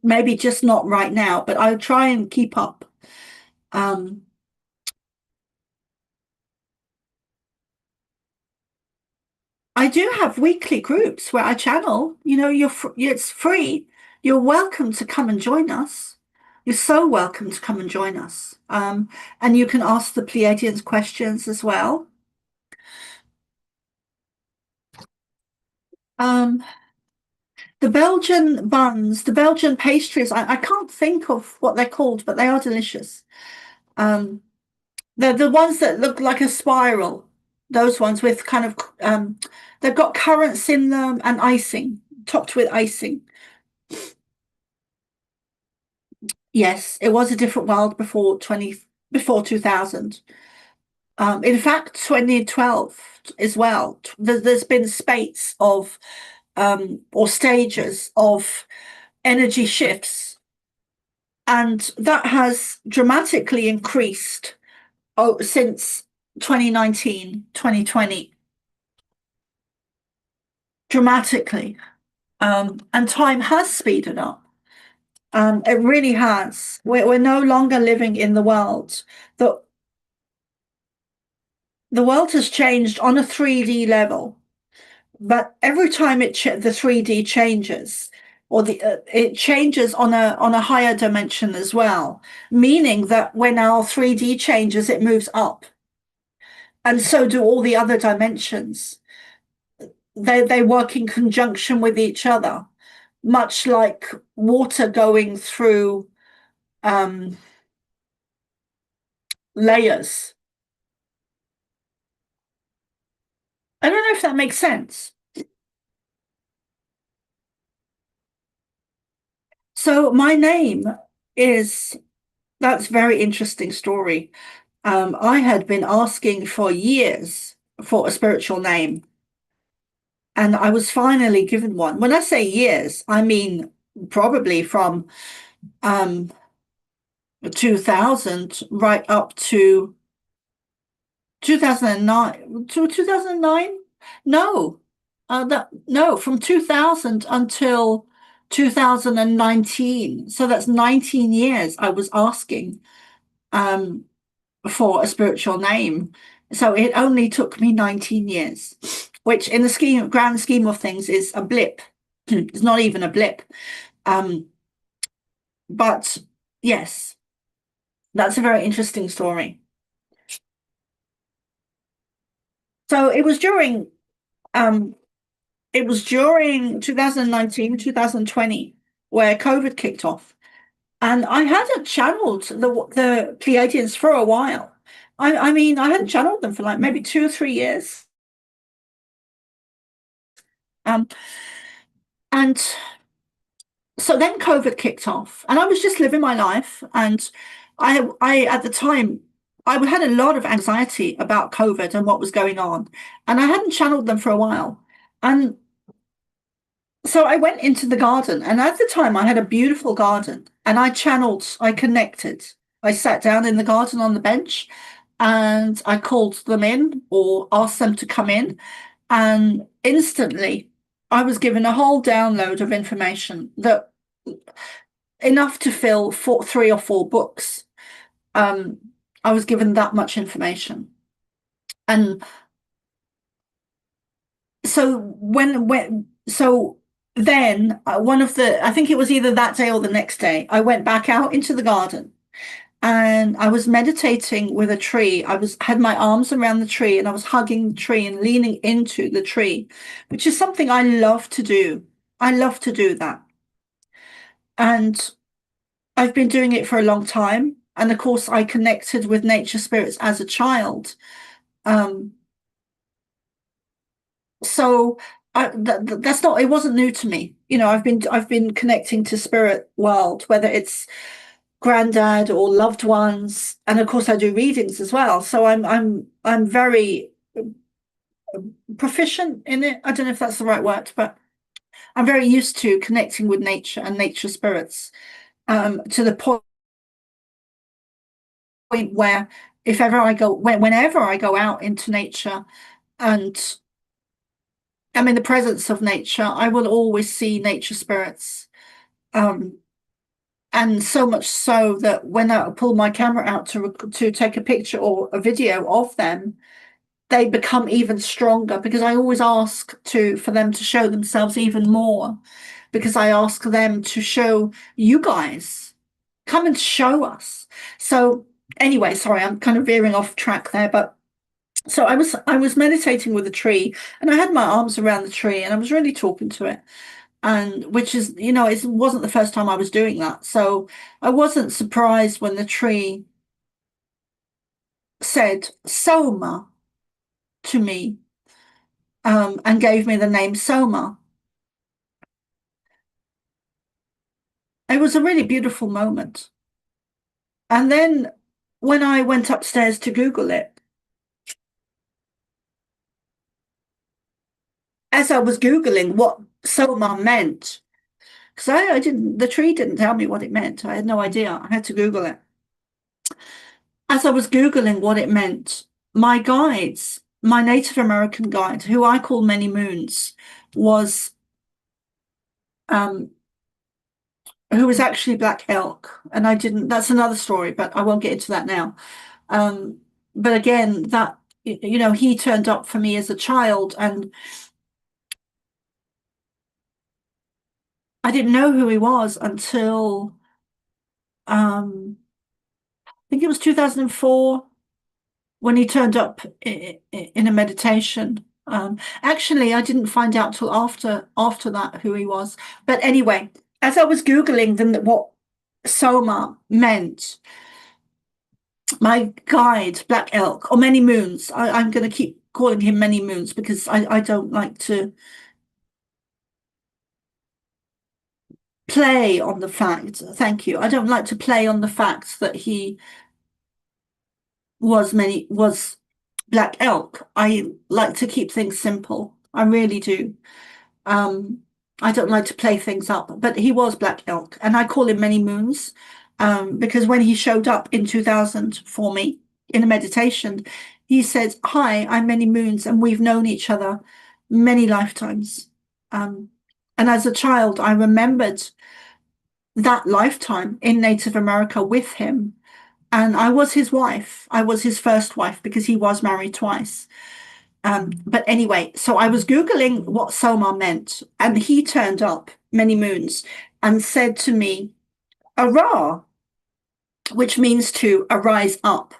Speaker 1: Maybe just not right now, but I'll try and keep up. Um, I do have weekly groups where I channel. It's free. You're welcome to come and join us. You're so welcome to come and join us. And you can ask the Pleiadians questions as well. Um, the Belgian buns, the Belgian pastries, I can't think of what they're called, but they are delicious. Um, they're the ones that look like a spiral. Those ones with kind of, they've got currants in them and icing, topped with icing. Yes, it was a different world before 2000. In fact, 2012 as well. There's been spates of or stages of energy shifts, and that has dramatically increased since 2019, 2020, dramatically. And time has speeded up. It really has. We're no longer living in the world that the world has changed on a 3D level, but every time the 3D changes, or it changes on a higher dimension as well, meaning that when our 3D changes, it moves up, and so do all the other dimensions. They work in conjunction with each other, much like water going through um, layers. I don't know if that makes sense. So my name is, that's a very interesting story. I had been asking for years for a spiritual name, and I was finally given one. When I say years, I mean probably from 2000 right up to 2009. To 2009? No, no, from 2000 until 2019. So that's 19 years I was asking um, for a spiritual name. So it only took me 19 years, which in the grand scheme of things is a blip. It's not even a blip. Um, but yes, that's a very interesting story. So um, it was during 2019, 2020, where COVID kicked off. And I hadn't channeled the Pleiadians for a while. I mean, I hadn't channeled them for like maybe 2 or 3 years. Um, and so then COVID kicked off, and I was just living my life. And I at the time, I had a lot of anxiety about COVID and what was going on, and I hadn't channeled them for a while. And so I went into the garden, and at the time, I had a beautiful garden, and I channeled, I connected. I sat down in the garden on the bench, and I called them in or asked them to come in, and instantly, I was given a whole download of information that enough to fill 3 or 4 books. Um, I was given that much information. And so then one of I think it was either that day or the next day, I went back out into the garden and I was meditating with a tree. Had my arms around the tree and I was hugging the tree and leaning into the tree, which is something I love to do. I love to do that. And I've been doing it for a long time. And of course, I connected with nature spirits as a child. Um, so that's not, it wasn't new to me. You know, I've been connecting to spirit world, whether it's granddad or loved ones. And of course, I do readings as well. So I'm very proficient in it. I don't know if that's the right word, but I'm very used to connecting with nature and nature spirits, to the point where if ever I go, whenever I go out into nature and I'm in the presence of nature, I will always see nature spirits. Um, and so much so that when I pull my camera out to take a picture or a video of them, they become even stronger because I always ask for them to show themselves even more, because I ask them to show you guys, come and show us. So anyway, sorry, I'm kind of veering off track there, but so I was meditating with a tree and I had my arms around the tree and I was really talking to it. And which is, it wasn't the first time I was doing that. So I wasn't surprised when the tree said Soma to me, and gave me the name Soma. It was a really beautiful moment. And then when I went upstairs to Google it, as I was Googling what Soma meant, because the tree didn't tell me what it meant. I had no idea. I had to Google it. As I was Googling what it meant, my Native American guide, who I call Many Moons, was um, who was actually Black Elk. And that's another story, but I won't get into that now. Um, but again, he turned up for me as a child and I didn't know who he was until I think it was 2004 when he turned up in a meditation. Actually, I didn't find out till after that who he was. But anyway, as I was Googling what Soma meant, my guide, Black Elk, or Many Moons, I'm going to keep calling him Many Moons because I don't like to play on the fact, thank you. I don't like to play on the fact that he was Black Elk. I like to keep things simple. I really do. Um, I don't like to play things up, but he was Black Elk, and I call him Many Moons, because when he showed up in 2000 for me in a meditation, he said, "Hi, I'm Many Moons, and we've known each other many lifetimes." And as a child, I remembered that lifetime in Native America with him. And I was his wife. I was his first wife because he was married twice. But anyway, so I was Googling what Soma meant, and he turned up Many Moons and said to me, Ara, which means to arise up.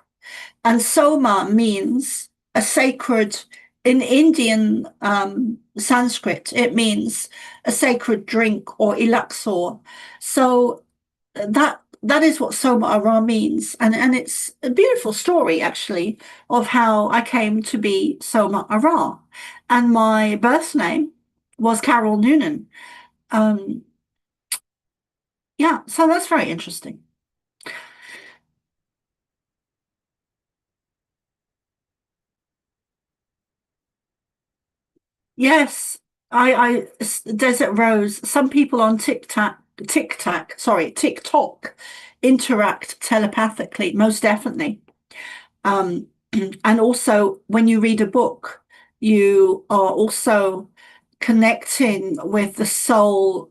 Speaker 1: And Soma means a sacred, in Indian Sanskrit, it means a sacred drink or elixir. So that that is what Soma Ara means, and it's a beautiful story actually of how I came to be Soma Ara, and my birth name was Carol Noonan. Um, yeah, so that's very interesting. Yes, Desert Rose. Some people on TikTok interact telepathically, most definitely. Um, and also, when you read a book, you are also connecting with the soul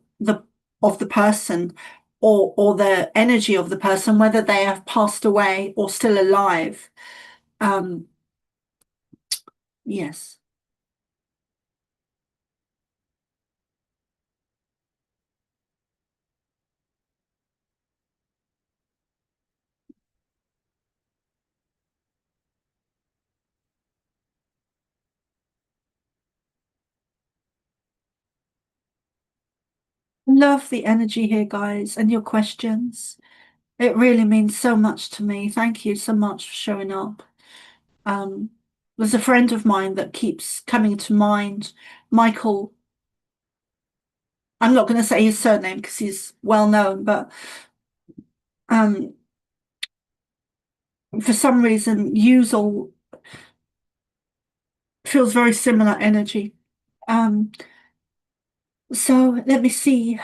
Speaker 1: of the person or the energy of the person, whether they have passed away or still alive. Um, yes. Love the energy here, guys, and your questions. It really means so much to me. Thank you so much for showing up. Um, there's a friend of mine that keeps coming to mind, Michael. I'm not going to say his surname because he's well known, but um, for some reason, Usual feels very similar energy. Um, so let me see.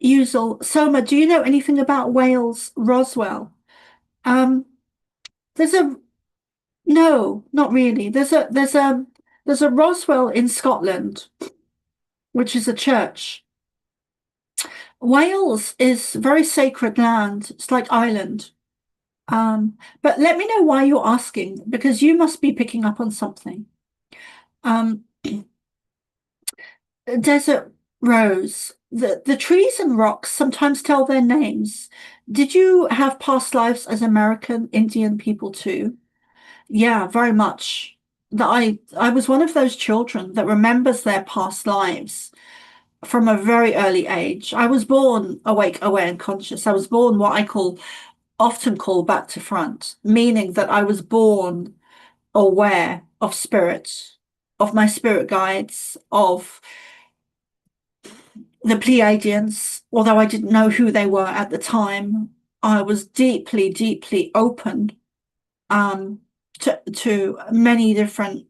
Speaker 1: Usual, Soma, do you know anything about Wales, Roswell? Um, there's a no, not really. There's a Roswell in Scotland, which is a church. Wales is very sacred land. It's like Ireland. But let me know why you're asking, because you must be picking up on something. Um, Desert Rose, the trees and rocks sometimes tell their names. Did you have past lives as American Indian people too? Yeah, very much. That I was one of those children that remembers their past lives from a very early age. I was born awake, aware, and conscious. I was born what I often call back to front, meaning that I was born aware of spirit, of my spirit guides, of the Pleiadians, although I didn't know who they were at the time. I was deeply, deeply open to many different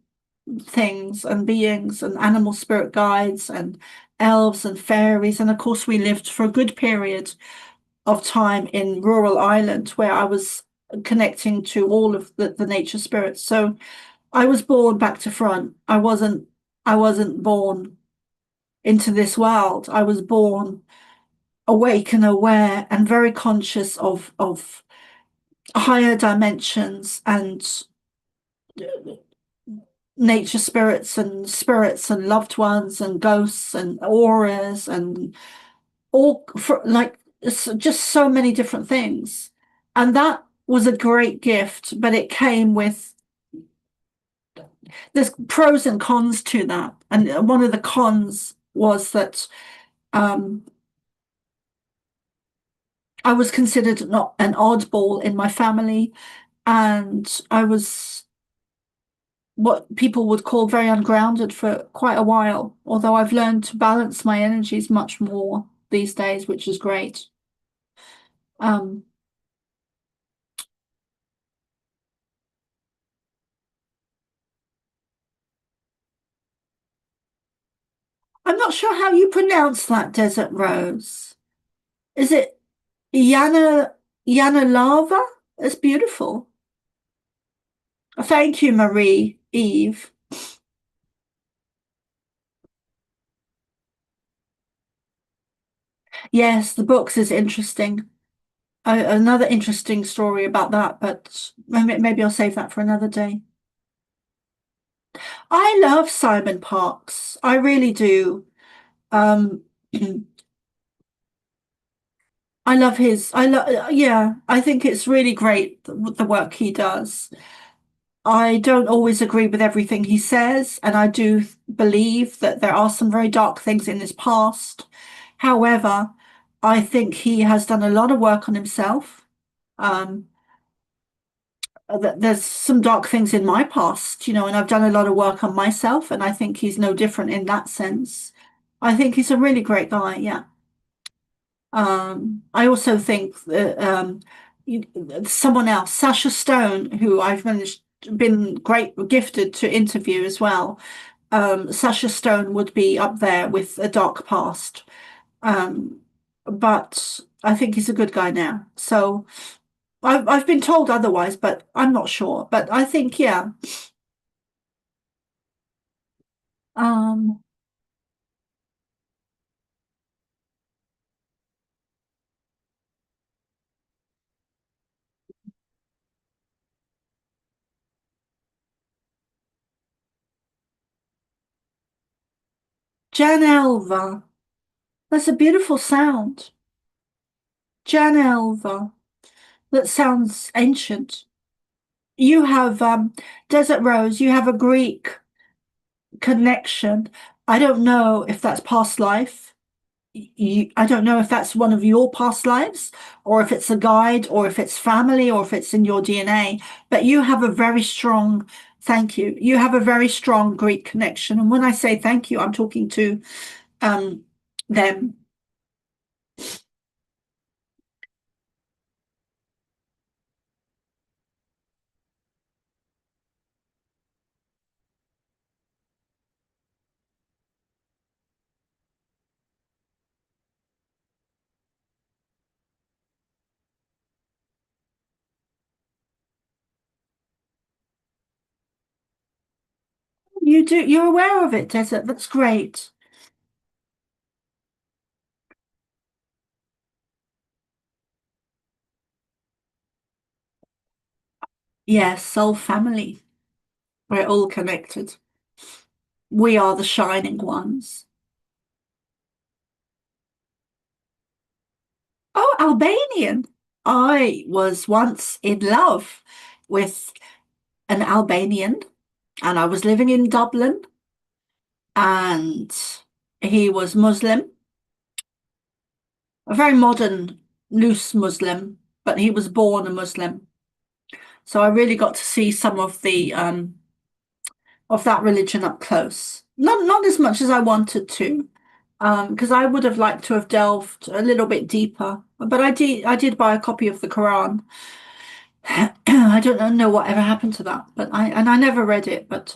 Speaker 1: things and beings and animal spirit guides and elves and fairies. And of course, we lived for a good period of time in rural Ireland where I was connecting to all of the nature spirits. So I was born back to front. I wasn't born into this world. I was born awake and aware and very conscious of higher dimensions and nature spirits and loved ones and ghosts and auras and all for like just so many different things. And that was a great gift, but it came with there's pros and cons to that. And one of the cons was that um, I was considered not an oddball in my family, and I was what people would call very ungrounded for quite a while, although I've learned to balance my energies much more these days, which is great. Um, I'm not sure how you pronounce that desert rose. Is it Yana lava? It's beautiful. Thank you, Marie Eve. Yes, the books is interesting. Another interesting story about that, but maybe I'll save that for another day. I love Simon Parks. I really do. Um, yeah, I think it's really great the work he does. I don't always agree with everything he says, and I do believe that there are some very dark things in his past. However, I think he has done a lot of work on himself. Um, there's some dark things in my past, and I've done a lot of work on myself, and I think he's no different in that sense. I think he's a really great guy, yeah. I also think that someone else, Sasha Stone, who I've been great gifted to interview as well. Sasha Stone would be up there with a dark past. Um, but I think he's a good guy now. So I've been told otherwise, but I'm not sure. But I think, yeah. Um, Jan Elva. That's a beautiful sound. Jan Elva. That sounds ancient. You have Desert Rose, you have a Greek connection. I don't know if that's past life. I don't know if that's one of your past lives, or if it's a guide, or if it's family, or if it's in your DNA. But you have a very strong, thank you. You have a very strong Greek connection. And when I say thank you, I'm talking to um, them. You're aware of it, Desert. That's great. Yes, soul family. We're all connected. We are the shining ones. Oh, Albanian. I was once in love with an Albanian, and I was living in Dublin, and he was Muslim, a very modern, loose Muslim, but he was born a Muslim. So I really got to see some of that religion up close. Not as much as I wanted to, because I would have liked to have delved a little bit deeper. But I did buy a copy of the Quran. I don't know what ever happened to that, but I never read it. But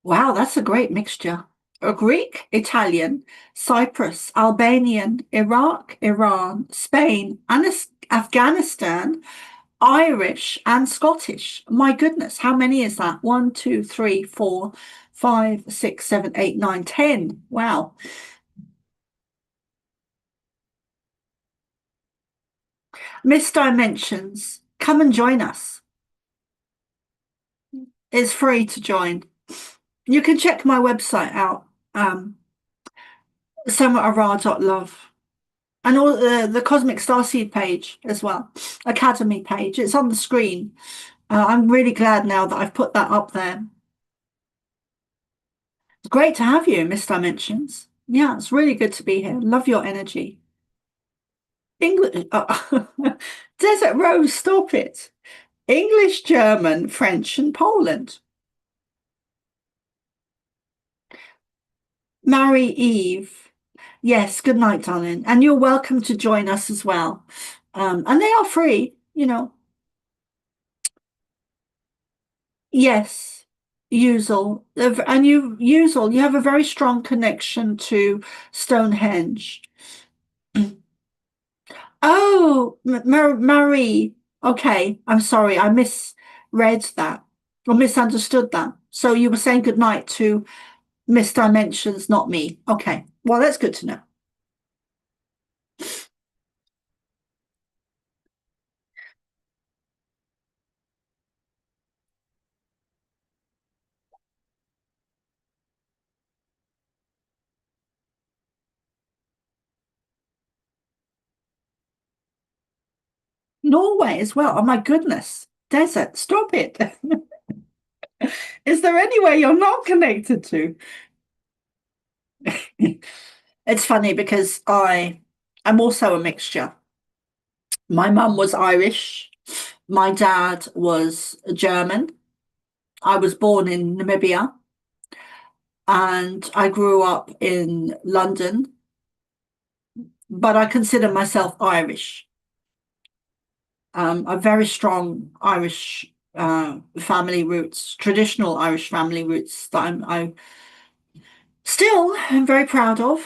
Speaker 1: wow, that's a great mixture. A Greek, Italian, Cyprus, Albanian, Iraq, Iran, Spain, and Afghanistan, Irish, and Scottish. My goodness, how many is that? One, two, three, four, five, six, seven, eight, nine, 10. Wow. Miss Dimensions, come and join us. It's free to join. You can check my website out, love, and all the Cosmic Starseed page as well, Academy page. It's on the screen. I'm really glad now that I've put that up there. It's great to have you, Miss Dimensions. Yeah, it's really good to be here. Love your energy. English, Desert Rose, stop it. English, German, French, and Poland. Mary Eve. Yes, good night, darling. And you're welcome to join us as well. And they are free. Yes, Usual. And you have a very strong connection to Stonehenge. Oh, Marie. Okay, I'm sorry. I misread that or misunderstood that. So you were saying goodnight to Miss Dimensions, not me. Okay. Well, that's good to know. Norway as well. Oh my goodness. Desert, stop it. Is there anywhere you're not connected to? It's funny because I'm also a mixture. My mum was Irish. My dad was German. I was born in Namibia and I grew up in London, but I consider myself Irish. A very strong Irish family roots, traditional Irish family roots that I still am very proud of.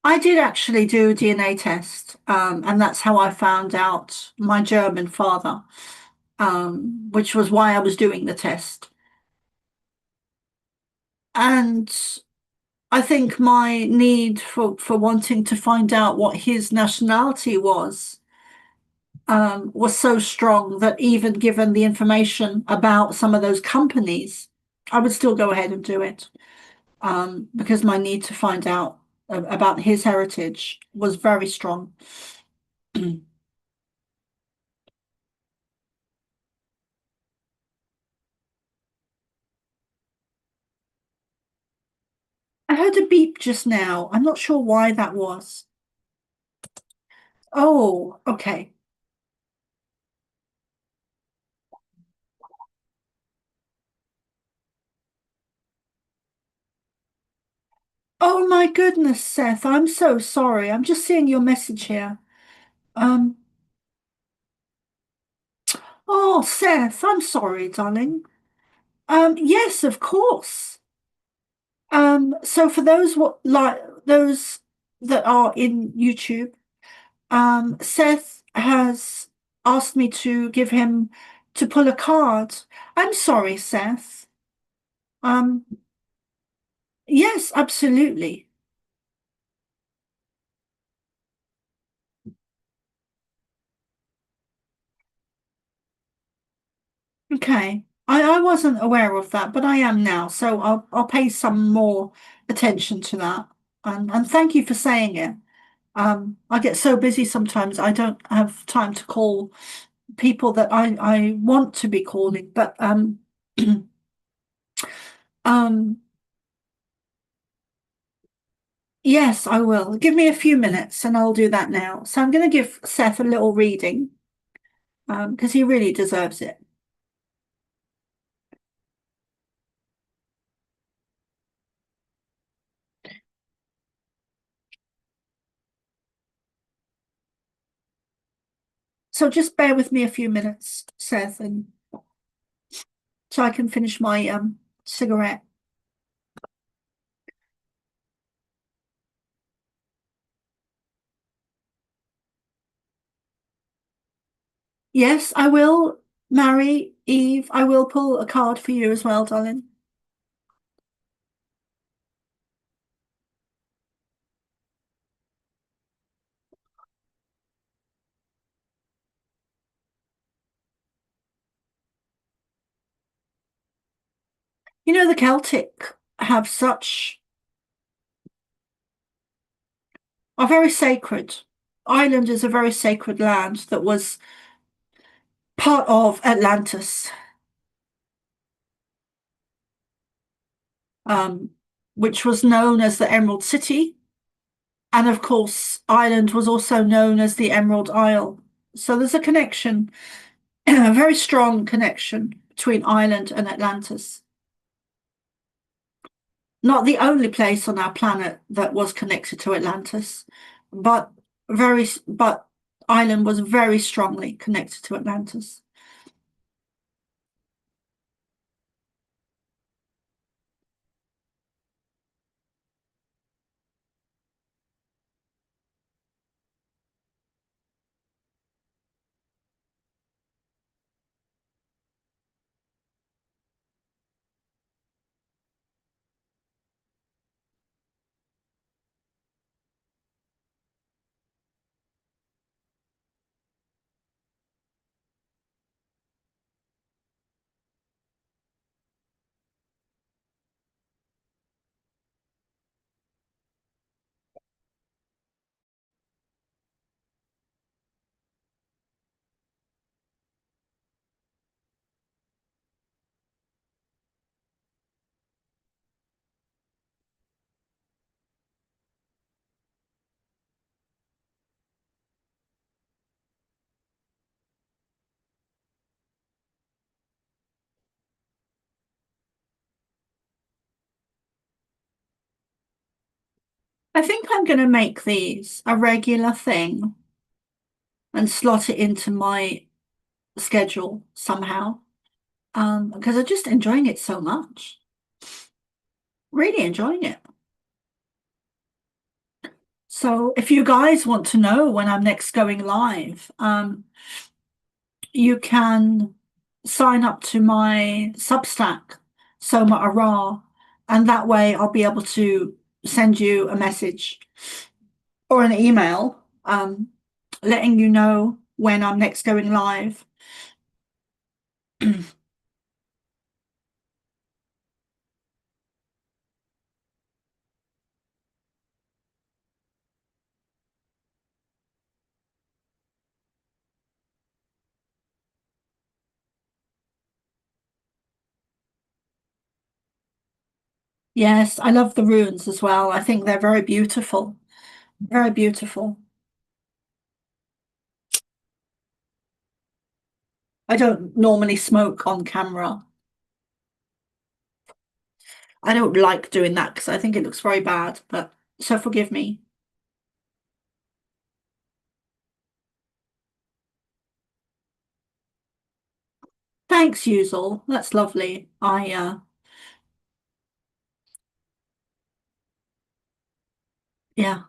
Speaker 1: I did actually do a DNA test, and that's how I found out my German father, which was why I was doing the test. And I think my need for wanting to find out what his nationality was so strong that even given the information about some of those companies, I would still go ahead and do it, because my need to find out about his heritage was very strong. I heard a beep just now. I'm not sure why that was. Oh, okay. Oh my goodness, Seth, I'm so sorry. I'm just seeing your message here. Um, oh, Seth, I'm sorry, darling. Yes, of course. So for those what like those that are in YouTube, Seth has asked me to give him to pull a card. I'm sorry, Seth. Um, yes, absolutely. Okay. I wasn't aware of that, but I am now, so I'll pay some more attention to that. And thank you for saying it. I get so busy sometimes I don't have time to call people that I want to be calling, but um yes, I will. Give me a few minutes and I'll do that now. So I'm going to give Seth a little reading, because he really deserves it. So just bear with me a few minutes, Seth, and so I can finish my cigarette. Yes, I will marry Eve. I will pull a card for you as well, darling. You know, the Celtic have such are very sacred. Ireland is a very sacred land that was part of Atlantis, um, which was known as the Emerald City. And of course, Ireland was also known as the Emerald Isle. So there's a connection, a very strong connection between Ireland and Atlantis. Not the only place on our planet that was connected to Atlantis, but but Ireland was very strongly connected to Atlantis. I think I'm going to make these a regular thing and slot it into my schedule somehow. Because I'm just enjoying it so much. Really enjoying it. So if you guys want to know when I'm next going live, you can sign up to my Substack, Soma Ara, and that way I'll be able to send you a message or an email letting you know when I'm next going live. Yes, I love the runes as well. I think they're very beautiful. Very beautiful. I don't normally smoke on camera. I don't like doing that because I think it looks very bad, but so forgive me. Thanks, Yuzal. That's lovely. Yeah,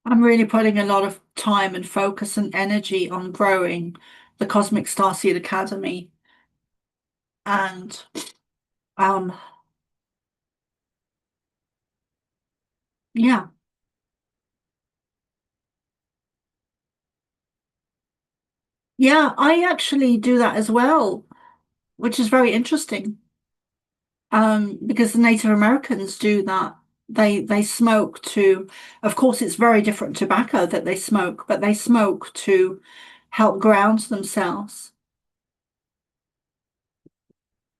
Speaker 1: I'm really putting a lot of time and focus and energy on growing the Cosmic Starseed Academy. And um, yeah, yeah, I actually do that as well, which is very interesting. Because the Native Americans do that. They smoke to, of course, it's very different tobacco that they smoke, but they smoke to help ground themselves.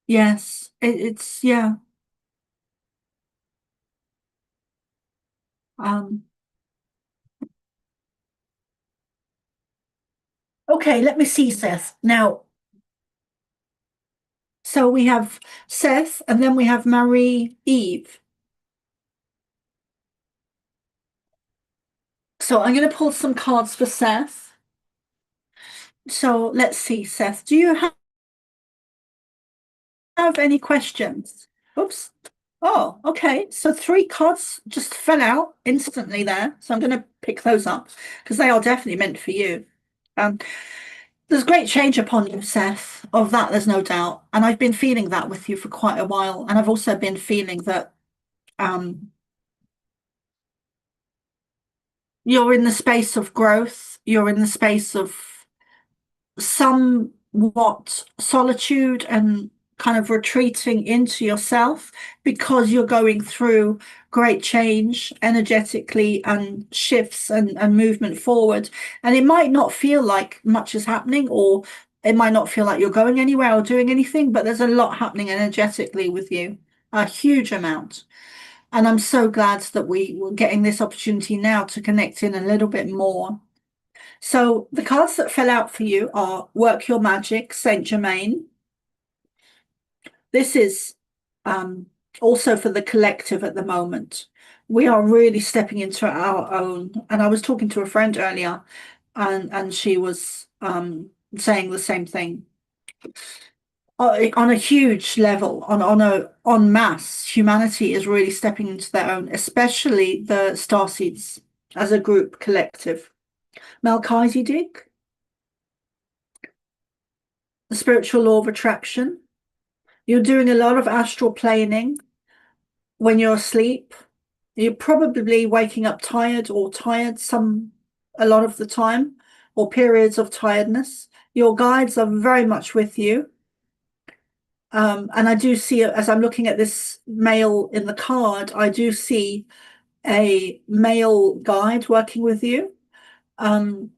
Speaker 1: Yes, it's yeah. Um, okay, let me see, Seth. Now, so we have Seth, and then we have Marie Eve. So I'm going to pull some cards for Seth. So let's see, Seth. Do you have any questions? Oops. Oh, okay. So three cards just fell out instantly there. So I'm going to pick those up because they are definitely meant for you. Um, there's great change upon you, Seth. Of that, there's no doubt. And I've been feeling that with you for quite a while. And I've also been feeling that um, you're in the space of growth. You're in the space of somewhat solitude and kind of retreating into yourself because you're going through great change energetically and shifts and movement forward. And it might not feel like much is happening, or it might not feel like you're going anywhere or doing anything, but there's a lot happening energetically with you, a huge amount. And I'm so glad that we're getting this opportunity now to connect in a little bit more. So the cards that fell out for you are Work Your Magic, Saint Germain. This is um, also for the collective at the moment. We are really stepping into our own. And I was talking to a friend earlier, and she was saying the same thing. On a huge level, on a en masse, humanity is really stepping into their own, especially the starseeds as a group collective. Melchizedek, the spiritual law of attraction. You're doing a lot of astral planing when you're asleep. You're probably waking up tired or tired a lot of the time, or periods of tiredness. Your guides are very much with you. And I do see, as I'm looking at this male in the card, I do see a male guide working with you um,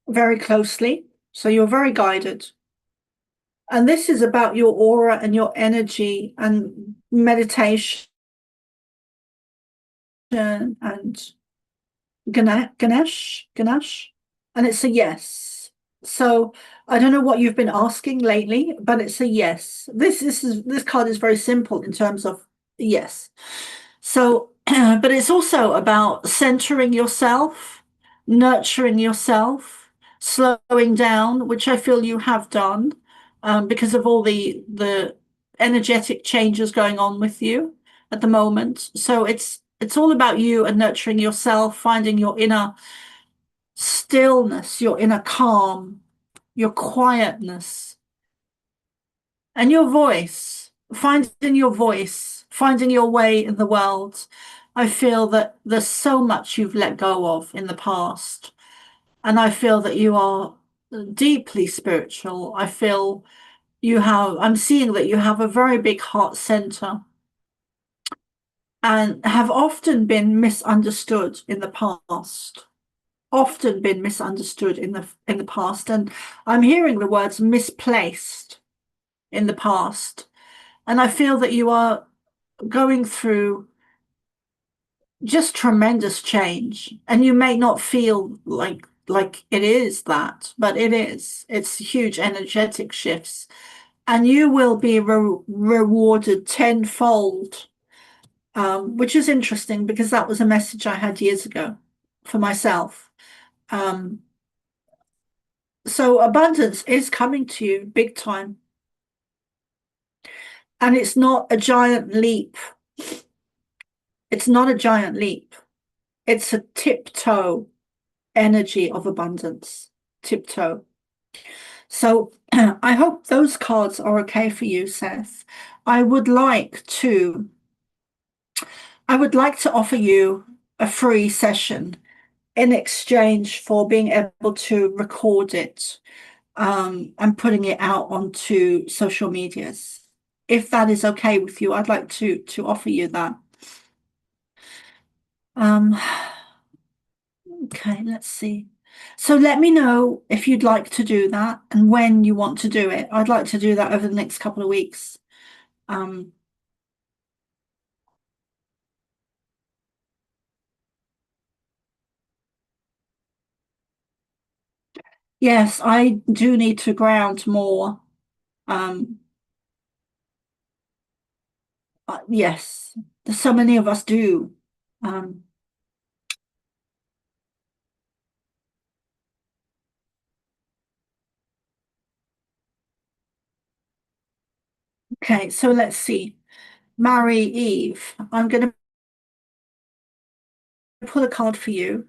Speaker 1: very closely. So you're very guided. And this is about your aura and your energy and meditation and Ganesh, and it's a yes. So I don't know what you've been asking lately, but it's a yes. This card is very simple in terms of yes. So, but it's also about centering yourself, nurturing yourself, slowing down, which I feel you have done, because of all the energetic changes going on with you at the moment. So it's all about you and nurturing yourself, finding your inner stillness, your inner calm, your quietness, and your voice, finding your way in the world. I feel that there's so much you've let go of in the past, and I feel that you are deeply spiritual. I'm seeing that you have a very big heart center and have often been misunderstood in the past. Often been misunderstood in the past, and I'm hearing the words misplaced in the past. And I feel that you are going through just tremendous change. And you may not feel like it is that, but it is. It's huge energetic shifts. And you will be rewarded tenfold, which is interesting because that was a message I had years ago for myself. Um, so abundance is coming to you big time. And it's not a giant leap. It's not a giant leap. It's a tiptoe energy of abundance. Tiptoe. So I hope those cards are okay for you, Seth. I would like to I would like to offer you a free session in exchange for being able to record it, and putting it out onto social medias. If that is okay with you, I'd like to offer you that. Um, okay, let's see. So let me know if you'd like to do that and when you want to do it. I'd like to do that over the next couple of weeks. Um, yes, I do need to ground more. Um, yes, so many of us do. Um, okay, so let's see. Marry Eve. I'm going to pull a card for you.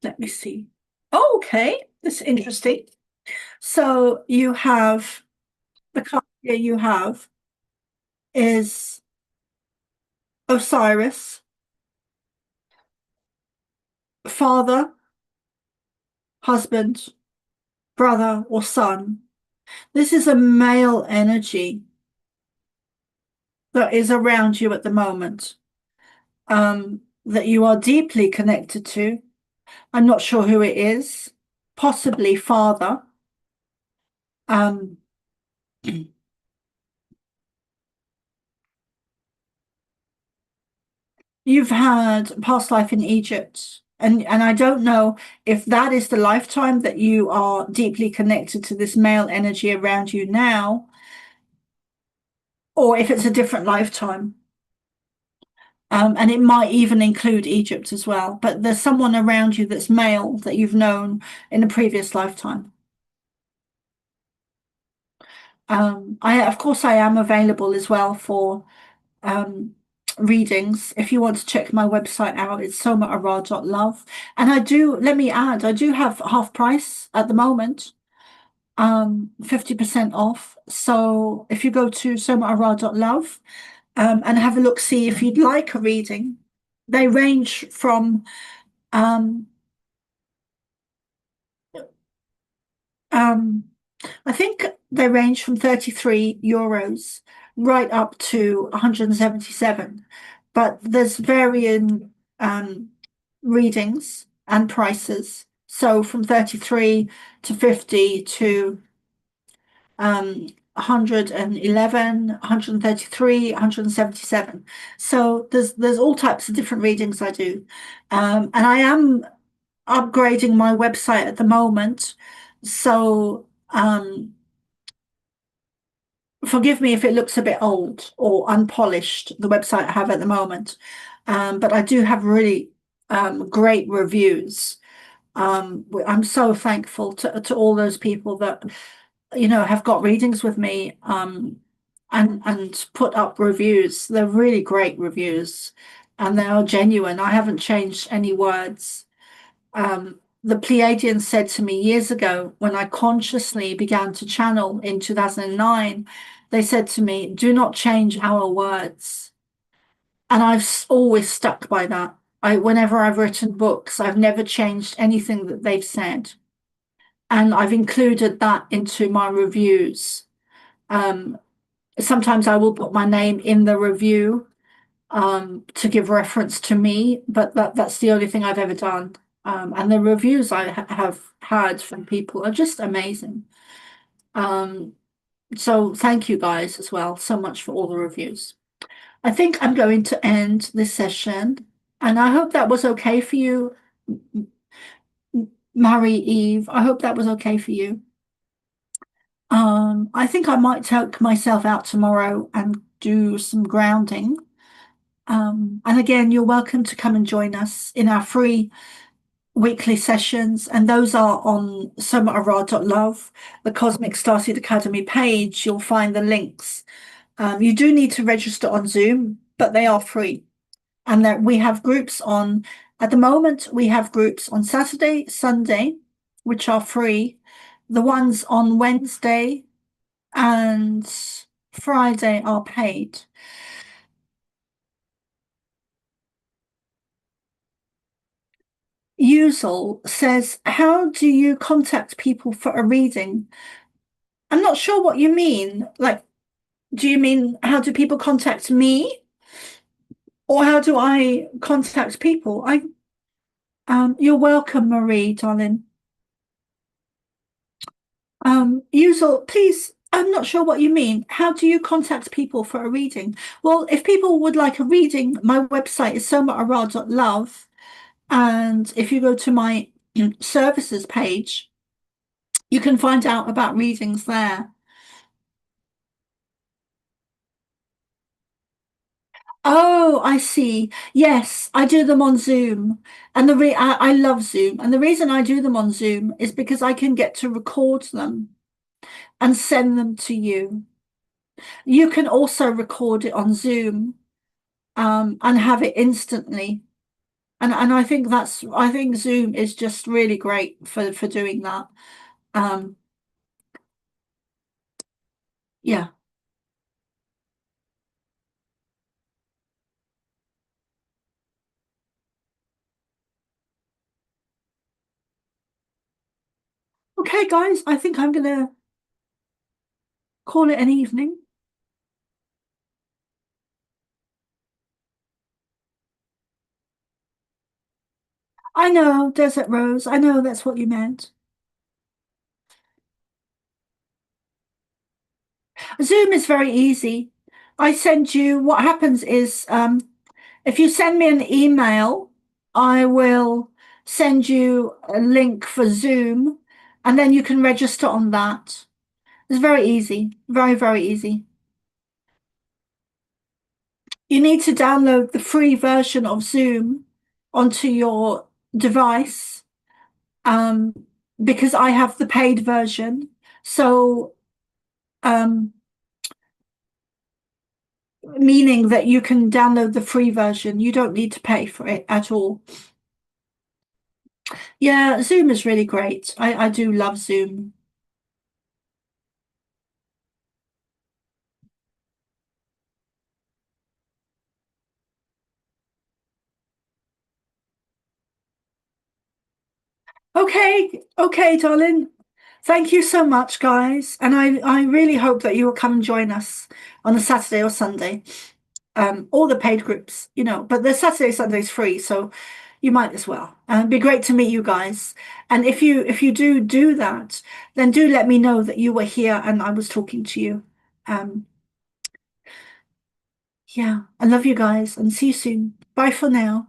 Speaker 1: Let me see. Oh, okay, that's interesting. So you have the card here you have is Osiris, father, husband, brother, or son. This is a male energy that is around you at the moment, that you are deeply connected to. I'm not sure who it is, possibly father. Um, you've had past life in Egypt, and I don't know if that is the lifetime that you are deeply connected to this male energy around you now, or if it's a different lifetime. And it might even include Egypt as well. But there's someone around you that's male that you've known in a previous lifetime. Of course, I am available as well for um, readings. If you want to check my website out, it's somaara.love. And let me add, I do have half price at the moment, 50% off. So if you go to somaara.love, and have a look, see if you'd like a reading. They range from um, um, I think they range from 33 euros right up to 177. But there's varying readings and prices. So from 33 to 50 to 111, 133, 177. So there's all types of different readings I do. And I am upgrading my website at the moment. So forgive me if it looks a bit old or unpolished, the website I have at the moment. But I do have really great reviews. I'm so thankful to all those people that, have got readings with me and put up reviews. They're really great reviews and they are genuine. I haven't changed any words. The Pleiadians said to me years ago when I consciously began to channel in 2009, they said to me, do not change our words. And always stuck by that. Whenever I've written books, I've never changed anything that they've said. And I've included that into my reviews. Um, Sometimes I will put my name in the review to give reference to me, but that's the only thing I've ever done. And the reviews I have had from people are just amazing. Um, so thank you guys as well so much for all the reviews. I think I'm going to end this session, and I hope that was okay for you, Mary Eve. I hope that was okay for you. I think I might take myself out tomorrow and do some grounding. And again, you're welcome to come and join us in our free weekly sessions, and those are on somaara.love, the Cosmic Starseed Academy page. You'll find the links. You do need to register on Zoom, but they are free. And that we have groups on, at the moment, we have groups on Saturday, Sunday, which are free. The ones on Wednesday and Friday are paid. Usual says, how do you contact people for a reading? I'm not sure what you mean. Like, do you mean how do people contact me? Or how do I contact people? You're welcome, Marie, darling. Usual, please, I'm not sure what you mean. How do you contact people for a reading? Well, if people would like a reading, my website is somaara.love. And if you go to my services page, you can find out about readings there. Oh, I see. Yes, I do them on Zoom. And I love Zoom. And the reason I do them on Zoom is because I can get to record them and send them to you. You can also record it on Zoom and have it instantly. And I think Zoom is just really great for doing that. Um, yeah. Okay, guys, I think I'm gonna call it an evening. I know, Desert Rose. I know that's what you meant. Zoom is very easy. What happens is, if you send me an email, I will send you a link for Zoom, and then you can register on that. It's very easy, very, very easy. You need to download the free version of Zoom onto your device, um, because I have the paid version. So, um, meaning that you can download the free version. You don't need to pay for it at all. Yeah, Zoom is really great. I do love Zoom. Okay, okay, darling. Thank you so much, guys. And I really hope that you will come and join us on a Saturday or Sunday. All the paid groups, but the Saturday, Sunday is free, so you might as well. And it'd be great to meet you guys. And if you do that, then do let me know that you were here and I was talking to you. Um, yeah, I love you guys and see you soon. Bye for now.